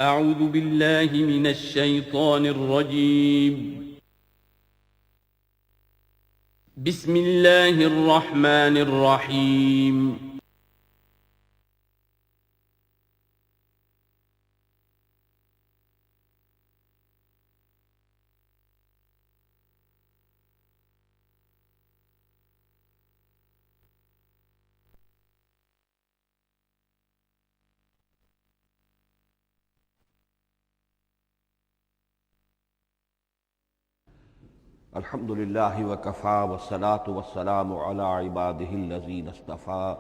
أعوذ بالله من الشيطان الرجيم. بسم الله الرحمن الرحيم. الحمد للہ وکفیٰ والصلاة والسلام علی عبادہ الذین اصطفیٰ،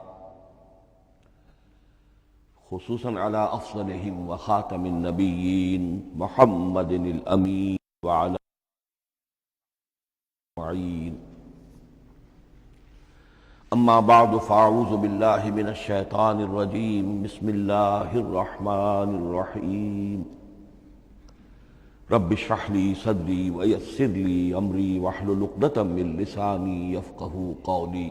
خصوصاً علی افضلہم وخاتم النبیین محمد الامین وعلی معین. اما بعد فاعوذ باللہ من الشیطان الرجیم. بسم اللہ الرحمن الرحیم. رب اشرح لي صدري ويسر لي امري واحلل عقدة من لساني يفقهوا قولي.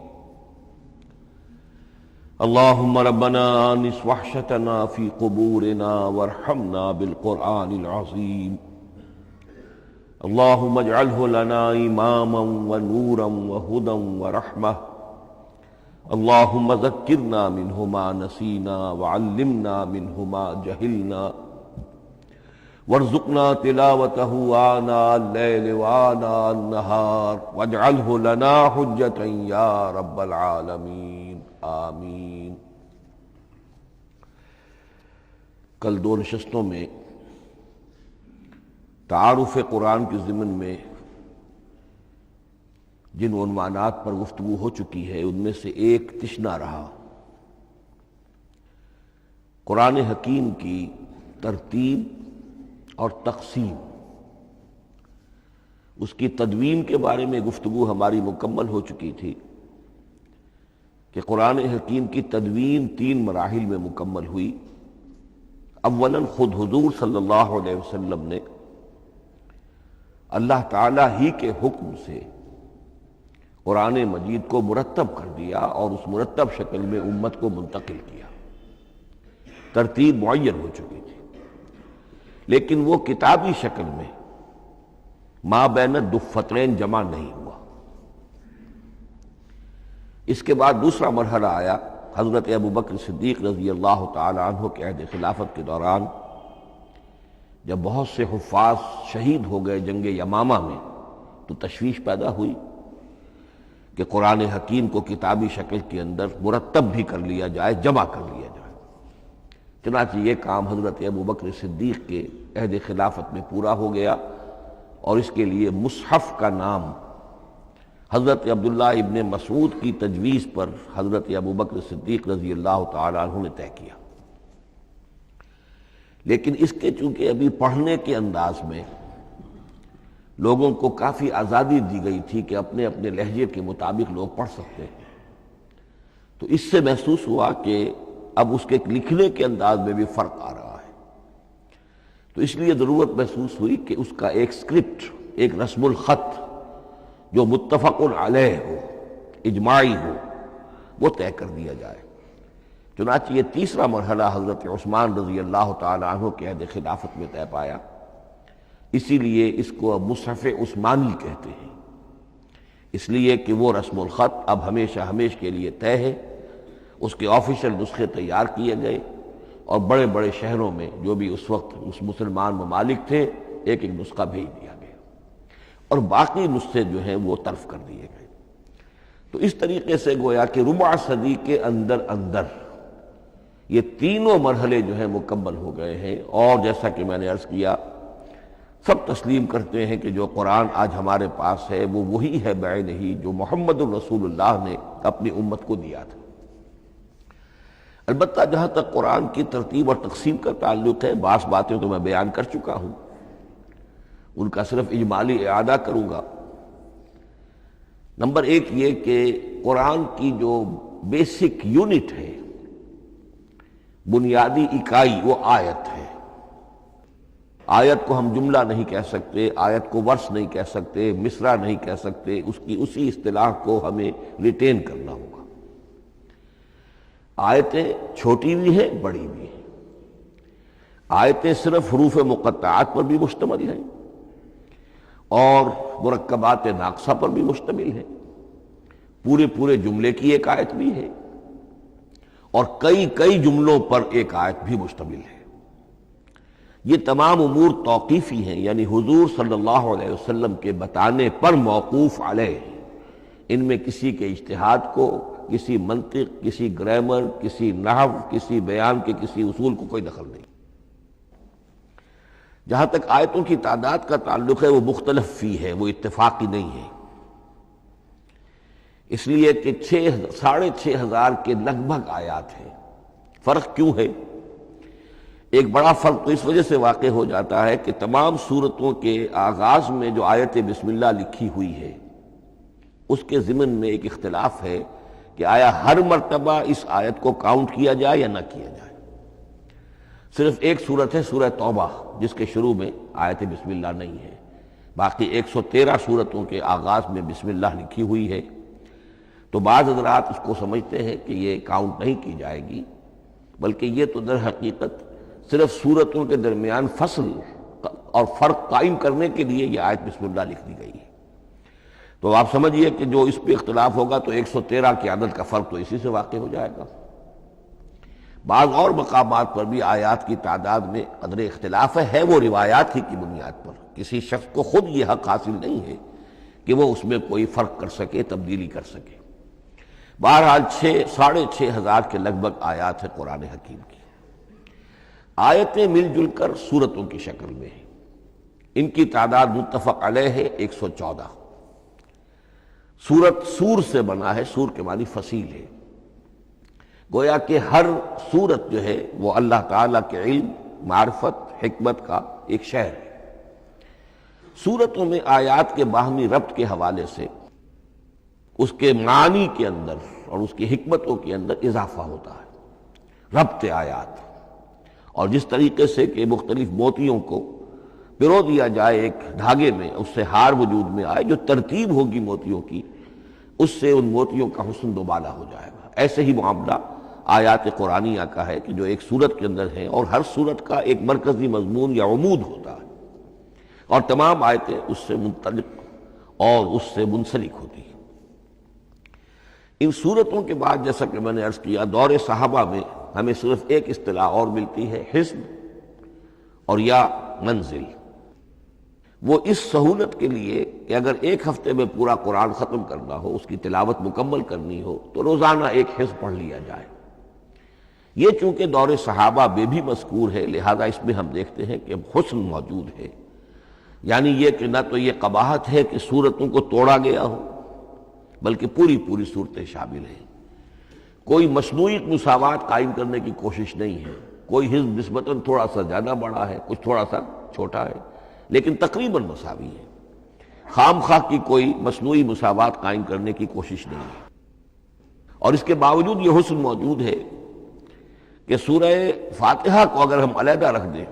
اللهم ربنا انس وحشتنا في قبورنا وارحمنا بالقرآن العظيم. اللهم اجعله لنا اماما ونورا وهدى ورحمة. اللهم ذكرنا منه ما نسينا وعلمنا منه ما جهلنا وارزقنا تلاوته آناء الليل وآناء النهار واجعله لنا حجة يا رب العالمين آمین. کل دو نشستوں میں تعارف قرآن کے ضمن میں جن عنوانات پر گفتگو ہو چکی ہے ان میں سے ایک تشنا رہا قرآن حکیم کی ترتیب اور تقسیم. اس کی تدوین کے بارے میں گفتگو ہماری مکمل ہو چکی تھی کہ قرآن حکیم کی تدوین 3 مراحل میں مکمل ہوئی. اولاً خود حضور صلی اللہ علیہ وسلم نے اللہ تعالیٰ ہی کے حکم سے قرآن مجید کو مرتب کر دیا اور اس مرتب شکل میں امت کو منتقل کیا. ترتیب معین ہو چکی تھی لیکن وہ کتابی شکل میں ما بین الدفتین جمع نہیں ہوا. اس کے بعد دوسرا مرحلہ آیا حضرت ابوبکر صدیق رضی اللہ تعالی عنہ کے عہد خلافت کے دوران، جب بہت سے حفاظ شہید ہو گئے جنگ یمامہ میں تو تشویش پیدا ہوئی کہ قرآن حکیم کو کتابی شکل کے اندر مرتب بھی کر لیا جائے، جمع کر لیا جائے. چنانچہ یہ کام حضرت ابوبکر صدیق کے عہد خلافت میں پورا ہو گیا اور اس کے لیے مصحف کا نام حضرت عبداللہ ابن مسعود کی تجویز پر حضرت ابوبکر صدیق رضی اللہ تعالی عنہ نے طے کیا. لیکن اس کے چونکہ ابھی پڑھنے کے انداز میں لوگوں کو کافی آزادی دی گئی تھی کہ اپنے اپنے لہجے کے مطابق لوگ پڑھ سکتے ہیں، تو اس سے محسوس ہوا کہ اب اس کے لکھنے کے انداز میں بھی فرق آ رہا ہے. تو اس لیے ضرورت محسوس ہوئی کہ اس کا ایک اسکرپٹ، ایک رسم الخط جو متفق علیہ ہو، اجماعی ہو، وہ طے کر دیا جائے. چنانچہ یہ تیسرا مرحلہ حضرت عثمان رضی اللہ تعالی عنہ کے عہد خلافت میں طے پایا. اسی لیے اس کو اب مصحف عثمانی کہتے ہیں، اس لیے کہ وہ رسم الخط اب ہمیشہ ہمیش کے لیے طے ہے. اس کے آفیشیل نسخے تیار کیے گئے اور بڑے بڑے شہروں میں جو بھی اس وقت اس مسلمان ممالک تھے ایک ایک نسخہ بھیج دیا گیا اور باقی نسخے جو ہیں وہ طرف کر دیے گئے. تو اس طریقے سے گویا کہ ربع صدی کے اندر اندر یہ تینوں مرحلے جو ہیں مکمل ہو گئے ہیں. اور جیسا کہ میں نے عرض کیا، سب تسلیم کرتے ہیں کہ جو قرآن آج ہمارے پاس ہے وہ وہی ہے بعینہ جو محمد الرسول اللہ نے اپنی امت کو دیا تھا. البتہ جہاں تک قرآن کی ترتیب اور تقسیم کا تعلق ہے، بعض باتیں تو میں بیان کر چکا ہوں، ان کا صرف اجمالی اعادہ کروں گا. نمبر 1 یہ کہ قرآن کی جو بیسک یونٹ ہے، بنیادی اکائی، وہ آیت ہے. آیت کو ہم جملہ نہیں کہہ سکتے، آیت کو ورس نہیں کہہ سکتے، مصرع نہیں کہہ سکتے، اس کی اسی اصطلاح کو ہمیں ریٹین کرنا ہوگا. آیتیں چھوٹی بھی ہیں، بڑی بھی ہیں. آیتیں صرف حروف مقطعات پر بھی مشتمل ہیں اور مرکبات ناقصہ پر بھی مشتمل ہے، پورے جملے کی ایک آیت بھی ہے اور کئی جملوں پر ایک آیت بھی مشتمل ہے۔ یہ تمام امور توقیفی ہیں، یعنی حضور صلی اللہ علیہ وسلم کے بتانے پر موقوف علیہ، ان میں کسی کے اجتہاد کو، کسی منطق، کسی گرامر، کسی نحو، کسی بیان کے کسی اصول کو کوئی دخل نہیں۔ جہاں تک آیتوں کی تعداد کا تعلق ہے وہ مختلف فی ہے، وہ اتفاقی نہیں ہے، اس لیے کہ 6,500 کے لگ بھگ آیات ہیں۔ فرق کیوں ہے؟ ایک بڑا فرق تو اس وجہ سے واقع ہو جاتا ہے کہ تمام سورتوں کے آغاز میں جو آیت بسم اللہ لکھی ہوئی ہے اس کے ضمن میں ایک اختلاف ہے کہ آیا ہر مرتبہ اس آیت کو کاؤنٹ کیا جائے یا نہ کیا جائے۔ صرف ایک سورت ہے سورہ توبہ جس کے شروع میں آیت بسم اللہ نہیں ہے، باقی 113 سورتوں کے آغاز میں بسم اللہ لکھی ہوئی ہے، تو بعض حضرات اس کو سمجھتے ہیں کہ یہ کاؤنٹ نہیں کی جائے گی، بلکہ یہ تو در حقیقت صرف سورتوں کے درمیان فصل اور فرق قائم کرنے کے لیے یہ آیت بسم اللہ لکھ دی گئی ہے۔ تو آپ سمجھیے کہ جو اس پہ اختلاف ہوگا تو 113 کی عدد کا فرق تو اسی سے واقع ہو جائے گا۔ بعض اور مقامات پر بھی آیات کی تعداد میں قدر اختلاف ہے وہ روایات ہی کی بنیاد پر، کسی شخص کو خود یہ حق حاصل نہیں ہے کہ وہ اس میں کوئی فرق کر سکے، تبدیلی کر سکے۔ بہرحال 6,500 کے لگ بھگ آیات ہے قرآن حکیم کی۔ آیتیں مل جل کر سورتوں کی شکل میں ہیں، ان کی تعداد متفق علیہ ہے 114۔ سورت سور سے بنا ہے، سور کے معنی فصیل ہے، گویا کہ ہر سورت جو ہے وہ اللہ تعالیٰ کے علم، معرفت، حکمت کا ایک شہر ہے۔ سورتوں میں آیات کے باہمی ربط کے حوالے سے اس کے معنی کے اندر اور اس کی حکمتوں کے اندر اضافہ ہوتا ہے، ربط آیات، اور جس طریقے سے کہ مختلف موتیوں کو پرو دیا جائے ایک دھاگے میں، اس سے ہار وجود میں آئے، جو ترتیب ہوگی موتیوں کی اس سے ان موتیوں کا حسن دوبالا ہو جائے گا۔ ایسے ہی معاملہ آیات قرآنیہ کا ہے کہ جو ایک سورت کے اندر ہے اور ہر سورت کا ایک مرکزی مضمون یا عمود ہوتا ہے اور تمام آیتیں اس سے منطلق اور اس سے منسلک ہوتی ہیں۔ ان سورتوں کے بعد جیسا کہ میں نے عرض کیا، دور صحابہ میں ہمیں صرف ایک اصطلاح اور ملتی ہے، حزب اور یا منزل۔ وہ اس سہولت کے لیے کہ اگر ایک ہفتے میں پورا قرآن ختم کرنا ہو، اس کی تلاوت مکمل کرنی ہو تو روزانہ ایک حزب پڑھ لیا جائے۔ یہ چونکہ دور صحابہ میں بھی مذکور ہے، لہذا اس میں ہم دیکھتے ہیں کہ حسن موجود ہے، یعنی یہ کہ نہ تو یہ قباحت ہے کہ سورتوں کو توڑا گیا ہو، بلکہ پوری صورتیں شامل ہیں۔ کوئی مصنوعی مساوات قائم کرنے کی کوشش نہیں ہے، کوئی حزب نسبتاً تھوڑا سا زیادہ بڑا ہے، کچھ تھوڑا سا چھوٹا ہے، لیکن تقریباً مساوی ہے۔ خام خواہ کی کوئی مصنوعی مساوات قائم کرنے کی کوشش نہیں ہے، اور اس کے باوجود یہ حسن موجود ہے کہ سورہ فاتحہ کو اگر ہم علیحدہ رکھ دیں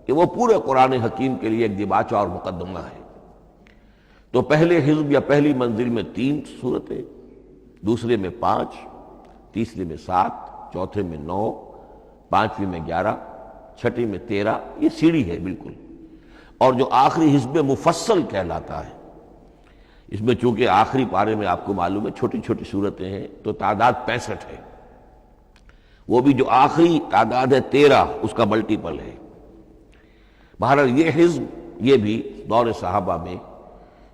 کہ وہ پورے قرآن حکیم کے لیے ایک دیباچہ اور مقدمہ ہے، تو پہلے حزب یا پہلی منزل میں 3 سورتیں، دوسرے میں 5، تیسرے میں 7، چوتھے میں 9، پانچویں میں 11، چھٹی میں 13، یہ سیڑھی ہے بالکل۔ اور جو آخری حزب مفصل کہلاتا ہے، اس میں چونکہ آخری پارے میں آپ کو معلوم ہے چھوٹی صورتیں ہیں تو تعداد 65 ہے، وہ بھی جو آخری تعداد ہے 13 اس کا ملٹیپل ہے۔ بہرحال یہ حزب یہ بھی دور صحابہ میں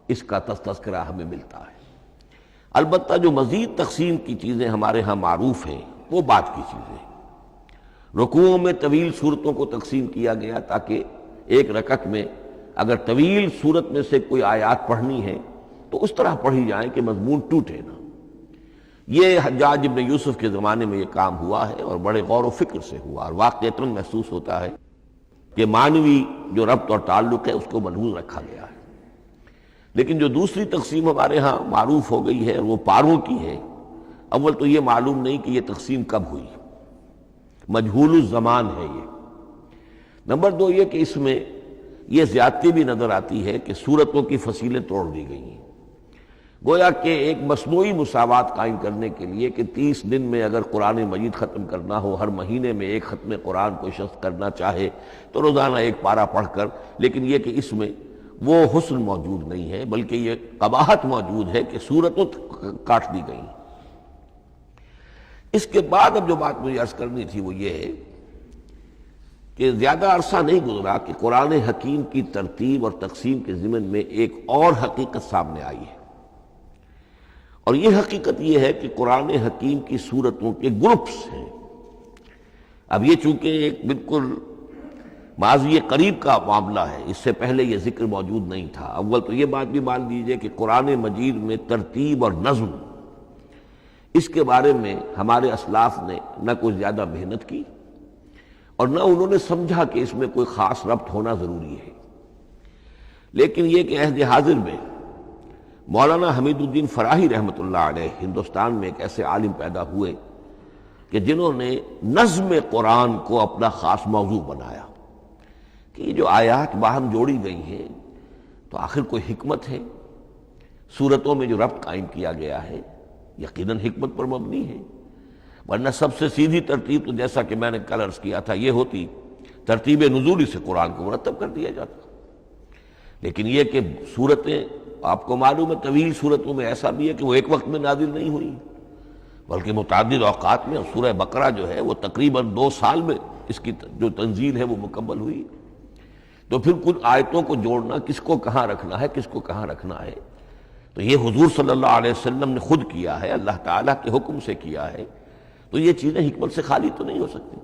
اس کا تذکرہ ہمیں ملتا ہے۔ البتہ جو مزید تقسیم کی چیزیں ہمارے ہاں معروف ہیں وہ بات کی چیزیں، رکوعوں میں طویل صورتوں کو تقسیم کیا گیا تاکہ ایک رکعت میں اگر طویل صورت میں سے کوئی آیات پڑھنی ہے تو اس طرح پڑھی جائیں کہ مضمون ٹوٹے نہ۔ یہ حجاج ابن یوسف کے زمانے میں یہ کام ہوا ہے اور بڑے غور و فکر سے ہوا، اور واقعتاً محسوس ہوتا ہے کہ معنوی جو ربط اور تعلق ہے اس کو ملحوظ رکھا گیا ہے۔ لیکن جو دوسری تقسیم ہمارے ہاں معروف ہو گئی ہے وہ پاروں کی ہے، اول تو یہ معلوم نہیں کہ یہ تقسیم کب ہوئی، مجہول الزمان ہے یہ۔ نمبر 2 یہ کہ اس میں یہ زیادتی بھی نظر آتی ہے کہ سورتوں کی فصیلیں توڑ دی گئی ہیں۔ گویا کہ ایک مصنوعی مساوات قائم کرنے کے لیے کہ 30 دن میں اگر قرآن مجید ختم کرنا ہو، ہر مہینے میں ایک ختم قرآن کوئی شخص کرنا چاہے تو روزانہ ایک پارہ پڑھ کر، لیکن یہ کہ اس میں وہ حسن موجود نہیں ہے، بلکہ یہ قباحت موجود ہے کہ صورتوں کاٹ دی گئی۔ اس کے بعد اب جو بات مجھے عرض کرنی تھی وہ یہ ہے کہ زیادہ عرصہ نہیں گزرا کہ قرآن حکیم کی ترتیب اور تقسیم کے ضمن میں ایک اور حقیقت سامنے آئی ہے، اور یہ حقیقت یہ ہے کہ قرآن حکیم کی سورتوں کے گروپس ہیں۔ اب یہ چونکہ ایک بالکل ماضی قریب کا معاملہ ہے، اس سے پہلے یہ ذکر موجود نہیں تھا۔ اول تو یہ بات بھی مان لیجئے کہ قرآن مجید میں ترتیب اور نظم، اس کے بارے میں ہمارے اسلاف نے نہ کوئی زیادہ محنت کی اور نہ انہوں نے سمجھا کہ اس میں کوئی خاص ربط ہونا ضروری ہے۔ لیکن یہ کہ عہد حاضر میں مولانا حمید الدین فراہی رحمۃ اللہ علیہ ہندوستان میں ایک ایسے عالم پیدا ہوئے کہ جنہوں نے نظم قرآن کو اپنا خاص موضوع بنایا کہ یہ جو آیات باہم جوڑی گئی ہیں تو آخر کوئی حکمت ہے، سورتوں میں جو ربط قائم کیا گیا ہے یقیناً حکمت پر مبنی ہے، ورنہ سب سے سیدھی ترتیب تو جیسا کہ میں نے کل عرض کیا تھا یہ ہوتی ترتیب نزولی سے قرآن کو مرتب کر دیا جاتا۔ لیکن یہ کہ سورتیں آپ کو معلوم ہے طویل سورتوں میں ایسا بھی ہے کہ وہ ایک وقت میں نازل نہیں ہوئی بلکہ متعدد اوقات میں، اور سورہ بقرہ جو ہے وہ تقریباً 2 سال میں اس کی جو تنزیل ہے وہ مکمل ہوئی۔ تو پھر کن آیتوں کو جوڑنا، کس کو کہاں رکھنا ہے، کس کو کہاں رکھنا ہے، تو یہ حضور صلی اللہ علیہ وسلم نے خود کیا ہے، اللہ تعالیٰ کے حکم سے کیا ہے، تو یہ چیزیں حکمت سے خالی تو نہیں ہو سکتی۔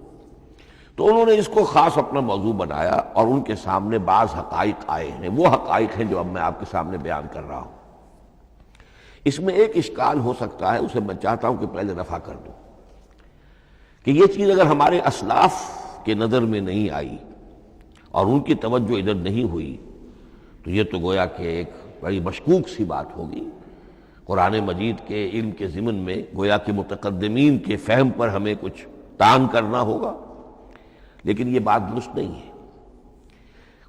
تو انہوں نے اس کو خاص اپنا موضوع بنایا اور ان کے سامنے بعض حقائق آئے ہیں، وہ حقائق ہیں جو اب میں آپ کے سامنے بیان کر رہا ہوں۔ اس میں ایک اشکال ہو سکتا ہے، اسے میں چاہتا ہوں کہ پہلے رفع کر دوں کہ یہ چیز اگر ہمارے اسلاف کے نظر میں نہیں آئی اور ان کی توجہ ادھر نہیں ہوئی تو یہ تو گویا کہ ایک بڑی مشکوک سی بات ہوگی۔ قرآن مجید کے علم کے ضمن میں گویا کہ متقدمین کے فہم پر ہمیں کچھ تان کرنا ہوگا، لیکن یہ بات درست نہیں ہے۔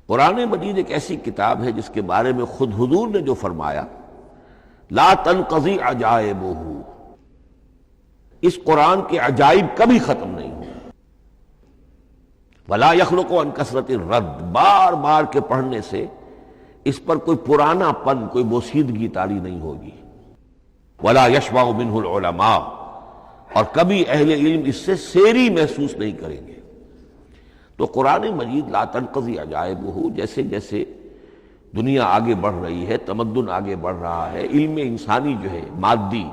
قرآن مجید ایک ایسی کتاب ہے جس کے بارے میں خود حضور نے جو فرمایا لا تنقضی عجائبہ، اس قرآن کے عجائب کبھی ختم نہیں ہوں، ولا یخلق عن کثرت الرد، بار بار کے پڑھنے سے اس پر کوئی پرانا پن، کوئی بوسیدگی طاری نہیں ہوگی، ولا یشبع منہ العلماء، اور کبھی اہل علم اس سے سیری محسوس نہیں کریں گے۔ تو قرآن مجید لا تنقضی عجائبہ، جیسے جیسے دنیا آگے بڑھ رہی ہے، تمدن آگے بڑھ رہا ہے، علم انسانی جو ہے مادی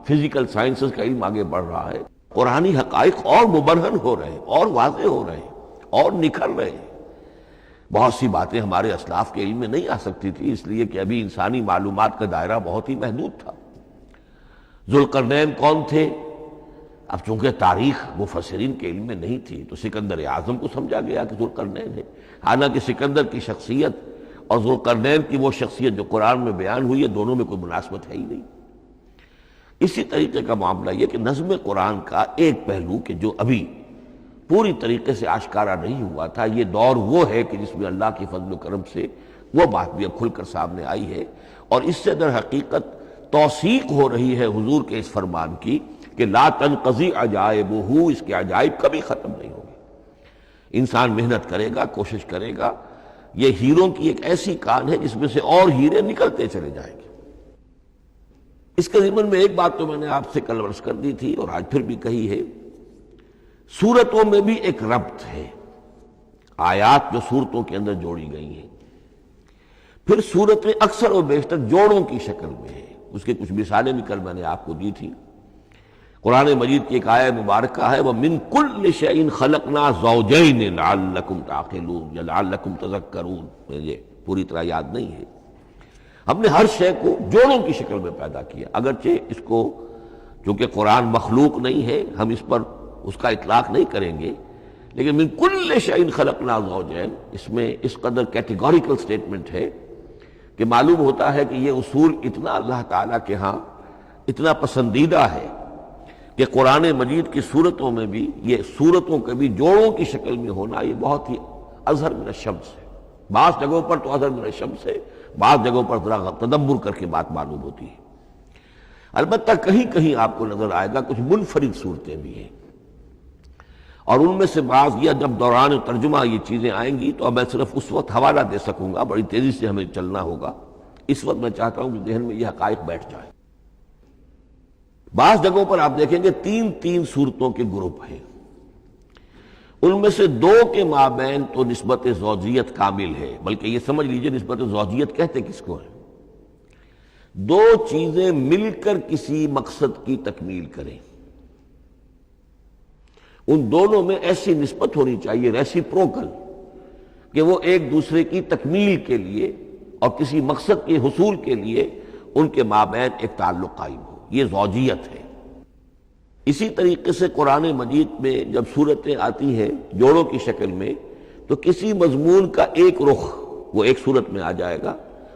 فزیکل سائنسز کا علم آگے بڑھ رہا ہے، قرآنی حقائق اور مبرہن ہو رہے ہیں، اور واضح ہو رہے ہیں، اور نکھر رہے ہیں۔ بہت سی باتیں ہمارے اسلاف کے علم میں نہیں آ سکتی تھی، اس لیے کہ ابھی انسانی معلومات کا دائرہ بہت ہی محدود تھا۔ ذوالقرنین کون تھے؟ اب چونکہ تاریخ مفسرین کے علم میں نہیں تھی تو سکندر اعظم کو سمجھا گیا کہ ذوالقرنین ہے، حالانکہ سکندر کی شخصیت اور ذوالقرنین کی وہ شخصیت جو قرآن میں بیان ہوئی ہے دونوں میں کوئی مناسبت ہے ہی نہیں۔ اسی طریقے کا معاملہ یہ کہ نظم قرآن کا ایک پہلو کہ جو ابھی پوری طریقے سے آشکارا نہیں ہوا تھا، یہ دور وہ ہے کہ جس میں اللہ کی فضل و کرم سے وہ بات بھی اب کھل کر سامنے آئی ہے، اور اس سے در حقیقت توثیق ہو رہی ہے حضور کے اس فرمان کی کہ لا تنقضی عجائبہ، اس کے عجائب کبھی ختم نہیں ہوں گے۔ انسان محنت کرے گا، کوشش کرے گا، یہ ہیروں کی ایک ایسی کان ہے جس میں سے اور ہیرے نکلتے چلے جائیں گے۔ اس کے ضمن میں ایک بات تو میں نے آپ سے کل عرض کر دی تھی اور آج پھر بھی کہی ہے، سورتوں میں بھی ایک ربط ہے، آیات جو سورتوں کے اندر جوڑی گئی ہیں، پھر سورتیں اکثر و بیشتر جوڑوں کی شکل میں ہیں۔ اس کی کچھ مثالیں بھی کل میں نے آپ کو دی تھی۔ قرآن مجید کی ایک آیہ مبارکہ ہے وَمِن كُلِّ شَيْءٍ خَلَقْنَا زَوْجَيْنِ لَعَلَّكُمْ تَعْقِلُونَ یا لَعَلَّكُمْ تَذَكَّرُونَ، مجھے پوری طرح یاد نہیں ہے۔ ہم نے ہر شے کو جوڑوں کی شکل میں پیدا کیا، اگرچہ اس کو چونکہ قرآن مخلوق نہیں ہے ہم اس پر اس کا اطلاق نہیں کریں گے، لیکن من کل شیء خلقنا زوجین، اس میں اس قدر کیٹیگوریکل سٹیٹمنٹ ہے کہ معلوم ہوتا ہے کہ یہ اصول اتنا اللہ تعالیٰ کے ہاں اتنا پسندیدہ ہے کہ قرآن مجید کی صورتوں میں بھی یہ صورتوں کے بھی جوڑوں کی شکل میں ہونا یہ بہت ہی اظہر من الشمس ہے۔ بعض جگہوں پر تو اظہر من الشمس ہے، بعض جگہوں پر ذرا تدبر کر کے بات معلوم ہوتی ہے۔ البتہ کہیں کہیں آپ کو نظر آئے گا کچھ منفرد صورتیں بھی ہیں، اور ان میں سے بعض یہ جب دوران ترجمہ یہ چیزیں آئیں گی تو اب میں صرف اس وقت حوالہ دے سکوں گا، بڑی تیزی سے ہمیں چلنا ہوگا، اس وقت میں چاہتا ہوں کہ ذہن میں یہ حقائق بیٹھ جائیں۔ بعض جگہوں پر آپ دیکھیں گے تین تین صورتوں کے گروپ ہیں، ان میں سے دو کے مابین تو نسبت زوجیت کامل ہے، بلکہ یہ سمجھ لیجئے نسبت زوجیت کہتے کس کو ہے؟ دو چیزیں مل کر کسی مقصد کی تکمیل کریں، ان دونوں میں ایسی نسبت ہونی چاہیے ریسیپروکل کہ وہ ایک دوسرے کی تکمیل کے لیے اور کسی مقصد کے حصول کے لیے ان کے مابین ایک تعلق قائم ہو، یہ زوجیت ہے۔ اسی طریقے سے قرآن مجید میں جب صورتیں آتی ہیں جوڑوں کی شکل میں تو کسی مضمون کا ایک رخ وہ ایک صورت میں آ جائے گا،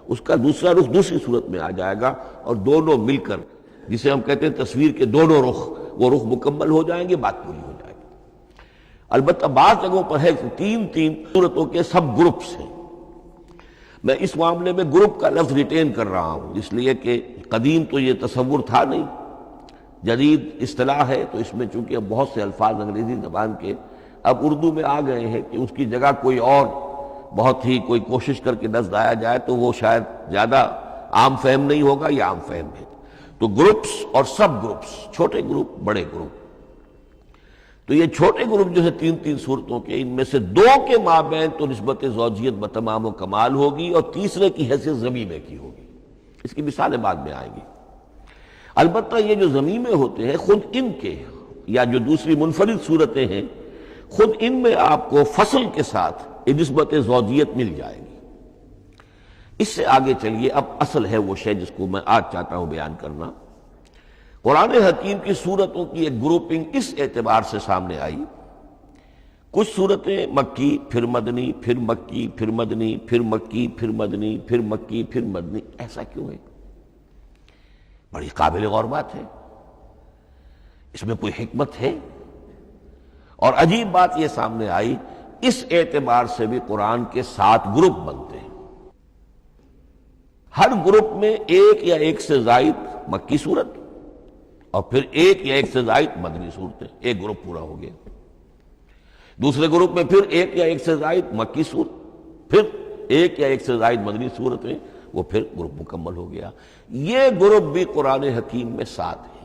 اس کا دوسرا رخ دوسری صورت میں آ جائے گا، اور دونوں مل کر جسے ہم کہتے ہیں تصویر کے دونوں رخ، وہ رخ مکمل ہو جائیں گے، بات پوری ہو جائے گی۔ البتہ بعض جگہوں پر ہے کہ تین تین صورتوں کے سب گروپس ہیں۔ میں اس معاملے میں گروپ کا لفظ ریٹین کر رہا ہوں اس لیے کہ قدیم تو یہ تصور تھا نہیں، جدید اصطلاح ہے، تو اس میں چونکہ اب بہت سے الفاظ انگریزی زبان کے اب اردو میں آ گئے ہیں کہ اس کی جگہ کوئی اور بہت ہی کوئی کوشش کر کے لفظ آیا جائے تو وہ شاید زیادہ عام فہم نہیں ہوگا، یا عام فہم ہے۔ تو گروپس اور سب گروپس، چھوٹے گروپ بڑے گروپ، تو یہ چھوٹے گروپ جو ہے تین تین صورتوں کے، ان میں سے دو کے مابین تو نسبت زوجیت بتمام و کمال ہوگی، اور تیسرے کی حیثیت ضمیمے کی ہوگی۔ اس کی مثالیں بعد میں آئیں گی۔ البتہ یہ جو ضمیمے ہوتے ہیں خود ان کے، یا جو دوسری منفرد صورتیں ہیں، خود ان میں آپ کو فصل کے ساتھ نسبت زوجیت مل جائے گی۔ اس سے آگے چلیے، اب اصل ہے وہ شے جس کو میں آج چاہتا ہوں بیان کرنا۔ قرآن حکیم کی صورتوں کی ایک گروپنگ اس اعتبار سے سامنے آئی، کچھ صورتیں مکی پھر مدنی، پھر مکی پھر مدنی، پھر مکی پھر مدنی، پھر مکی پھر مدنی۔ ایسا کیوں ہے؟ بڑی قابل غور بات ہے، اس میں کوئی حکمت ہے؟ اور عجیب بات یہ سامنے آئی، اس اعتبار سے بھی قرآن کے 7 گروپ بنتے ہیں، ہر گروپ میں ایک یا ایک سے زائد مکی صورت اور پھر ایک یا ایک سے زائد مدنی صورتیں، ایک گروپ پورا ہو گیا۔ دوسرے گروپ میں پھر ایک یا ایک سے زائد مکی صورت، پھر ایک یا ایک سے زائد مدنی صورتیں، وہ پھر گروپ مکمل ہو گیا۔ یہ گروپ بھی قرآن حکیم میں 7 ہے۔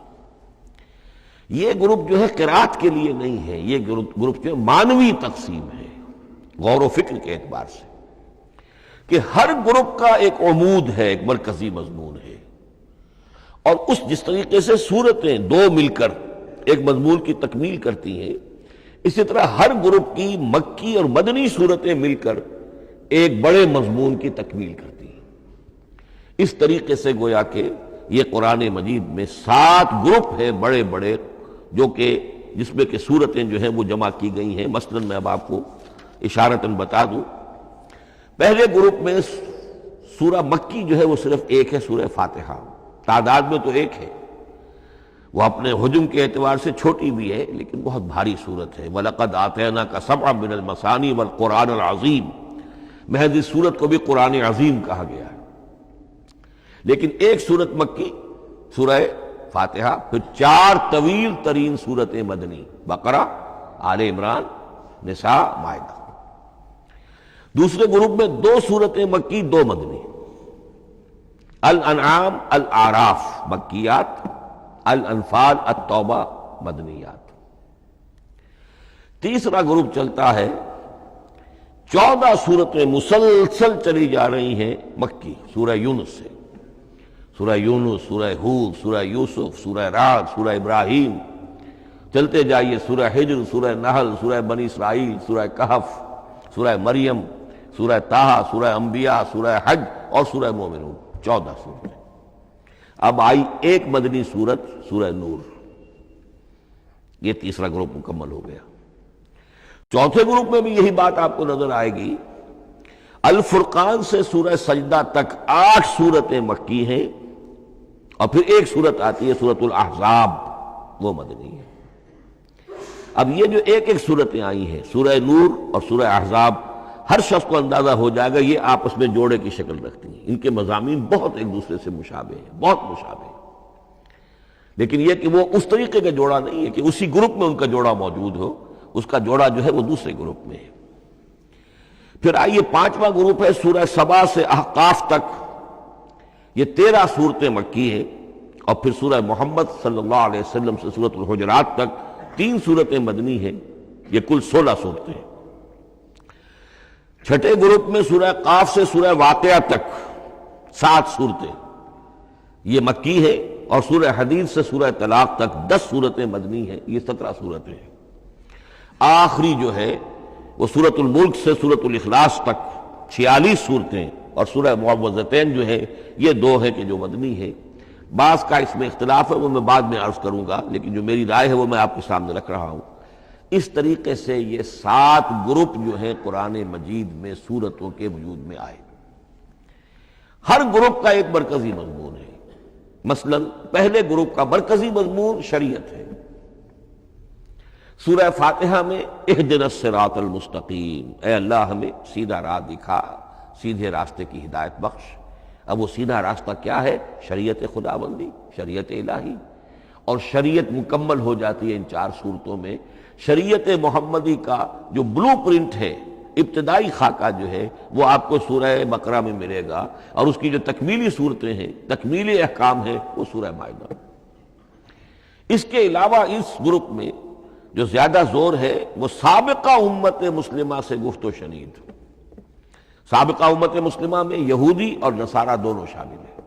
یہ گروپ جو ہے قرات کے لیے نہیں ہے، یہ گروپ جو ہے معنوی تقسیم ہے، غور و فکر کے اعتبار سے، کہ ہر گروپ کا ایک عمود ہے، ایک مرکزی مضمون ہے، اور اس جس طریقے سے صورتیں دو مل کر ایک مضمون کی تکمیل کرتی ہیں، اسی طرح ہر گروپ کی مکی اور مدنی صورتیں مل کر ایک بڑے مضمون کی تکمیل کرتی ہیں۔ اس طریقے سے گویا کہ یہ قرآن مجید میں 7 گروپ ہیں بڑے بڑے، جو کہ جس میں کہ صورتیں جو ہیں وہ جمع کی گئی ہیں۔ مثلاً میں اب آپ کو اشارتاً بتا دوں، پہلے گروپ میں سورہ مکی جو ہے وہ صرف ایک ہے، سورہ فاتحہ، تعداد میں تو ایک ہے، وہ اپنے حجم کے اعتبار سے چھوٹی بھی ہے لیکن بہت بھاری صورت ہے۔ وَلَقَدْ آتَيْنَاكَ سَبْعًا مِنَ الْمَثَانِي وَالْقُرْآنَ الْعَظِيمِ، محض اس صورت کو بھی قرآن عظیم کہا گیا ہے۔ لیکن ایک صورت مکی سورہ فاتحہ، پھر 4 طویل ترین صورتیں مدنی، بقرہ، آل عمران، نساء، مائدہ۔ دوسرے گروپ میں 2 صورتیں مکی، 2 مدنی، الانعام، الاعراف مکیات، الانفال، التوبہ مدنیات۔ تیسرا گروپ چلتا ہے، 14 صورتیں مسلسل چلی جا رہی ہیں مکی، سورہ یونس سے، سورہ یونس، سورہ ہود، سورہ یوسف، سورہ رعد، سورہ ابراہیم، چلتے جائیے، سورہ حجر، سورہ نحل، سورہ بنی اسرائیل، سورہ کہف، سورہ مریم، سورہ طٰہٰ، سورہ انبیاء، سورہ حج اور سورہ مومنون، 14 صورتیں۔ اب آئی ایک مدنی صورت، سورہ نور۔ یہ تیسرا گروپ مکمل ہو گیا۔ چوتھے گروپ میں بھی یہی بات آپ کو نظر آئے گی۔ الفرقان سے سورہ سجدہ تک 8 صورتیں مکی ہیں، اور پھر ایک صورت آتی ہے سورۃ الاحزاب، وہ مدنی ہے۔ اب یہ جو ایک ایک صورتیں آئی ہیں، سورہ نور اور سورہ احزاب، ہر شخص کو اندازہ ہو جائے گا یہ آپس میں جوڑے کی شکل رکھتی ہیں، ان کے مضامین بہت ایک دوسرے سے مشابہ ہیں، بہت مشابہ ہیں۔ لیکن یہ کہ وہ اس طریقے کا جوڑا نہیں ہے کہ اسی گروپ میں ان کا جوڑا موجود ہو، اس کا جوڑا جو ہے وہ دوسرے گروپ میں ہے۔ پھر آئیے پانچواں گروپ ہے سورہ سبا سے احقاف تک، یہ 13 صورتیں مکی ہیں، اور پھر سورہ محمد صلی اللہ علیہ وسلم سے سورۃ الحجرات تک 3 صورتیں مدنی ہیں، یہ کل 16 صورتیں ہیں۔ چھٹے گروپ میں سورہ قاف سے سورہ واقعہ تک 7 صورتیں یہ مکی ہے، اور سورہ حدید سے سورہ طلاق تک 10 صورتیں مدنی ہیں، یہ 17 صورتیں ہیں۔ آخری جو ہے وہ سورۃ الملک سے سورۃ الاخلاص تک 46 صورتیں، اور سورہ معوذتین جو ہے یہ 2 ہے کہ جو مدنی ہے۔ بعض کا اس میں اختلاف ہے، وہ میں بعد میں عرض کروں گا، لیکن جو میری رائے ہے وہ میں آپ کے سامنے رکھ رہا ہوں۔ اس طریقے سے یہ 7 گروپ جو ہیں قرآن مجید میں سورتوں کے وجود میں آئے۔ ہر گروپ کا ایک مرکزی مضمون ہے۔ مثلا پہلے گروپ کا مرکزی مضمون شریعت ہے۔ سورہ فاتحہ میں اہدنا الصراط المستقیم، اے اللہ ہمیں سیدھا راہ دکھا، سیدھے راستے کی ہدایت بخش۔ اب وہ سیدھا راستہ کیا ہے؟ شریعت خداوندی، شریعت الہی، اور شریعت مکمل ہو جاتی ہے ان 4 صورتوں میں۔ شریعت محمدی کا جو بلو پرنٹ ہے، ابتدائی خاکہ جو ہے وہ آپ کو سورہ بقرہ میں ملے گا، اور اس کی جو تکمیلی صورتیں ہیں، تکمیلی احکام ہیں، وہ سورہ مائدہ۔ اس کے علاوہ اس گروپ میں جو زیادہ زور ہے وہ سابقہ امت مسلمہ سے گفت و شنید۔ سابقہ امت مسلمہ میں یہودی اور نصارہ دونوں شامل ہیں۔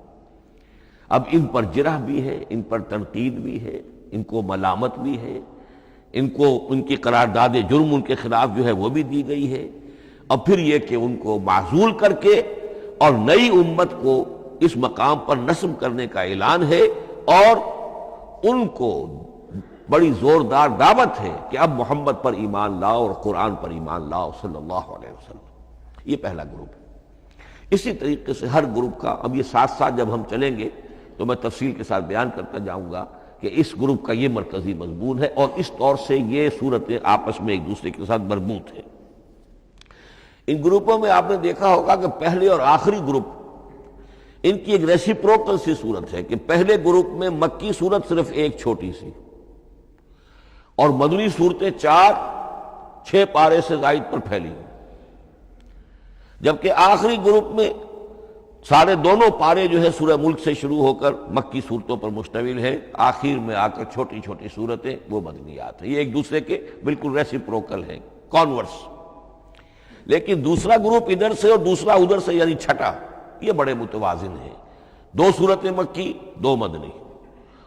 اب ان پر جرح بھی ہے، ان پر تنقید بھی ہے، ان کو ملامت بھی ہے، ان کو ان کی قرارداد جرم ان کے خلاف جو ہے وہ بھی دی گئی ہے، اور پھر یہ کہ ان کو معزول کر کے اور نئی امت کو اس مقام پر نصب کرنے کا اعلان ہے، اور ان کو بڑی زوردار دعوت ہے کہ اب محمد پر ایمان لاؤ اور قرآن پر ایمان لاؤ صلی اللہ علیہ وسلم۔ یہ پہلا گروپ ہے۔ اسی طریقے سے ہر گروپ کا، اب یہ ساتھ ساتھ جب ہم چلیں گے تو میں تفصیل کے ساتھ بیان کرتا جاؤں گا کہ اس گروپ کا یہ مرکزی مضمون ہے، اور اس طور سے یہ صورتیں آپس میں ایک دوسرے کے ساتھ مربوط ہیں۔ ان گروپوں میں آپ نے دیکھا ہوگا کہ پہلے اور آخری گروپ ان کی ایک ریسیپروکل سی صورت ہے کہ پہلے گروپ میں مکی صورت صرف ایک چھوٹی سی، اور مدنی صورتیں 4-6 پارے سے زائد پر پھیلی، جبکہ آخری گروپ میں سارے دونوں پارے جو ہے سورہ ملک سے شروع ہو کر مکی صورتوں پر مشتمل ہے، آخر میں آ کر چھوٹی چھوٹی صورتیں وہ مدنیات ہیں۔ یہ ایک دوسرے کے بالکل ریسیپروکل ہیں، کانورس۔ لیکن دوسرا گروپ ادھر سے اور دوسرا ادھر سے، یعنی چھٹا، یہ بڑے متوازن ہیں۔ 2 صورتیں مکی، 2 مدنی،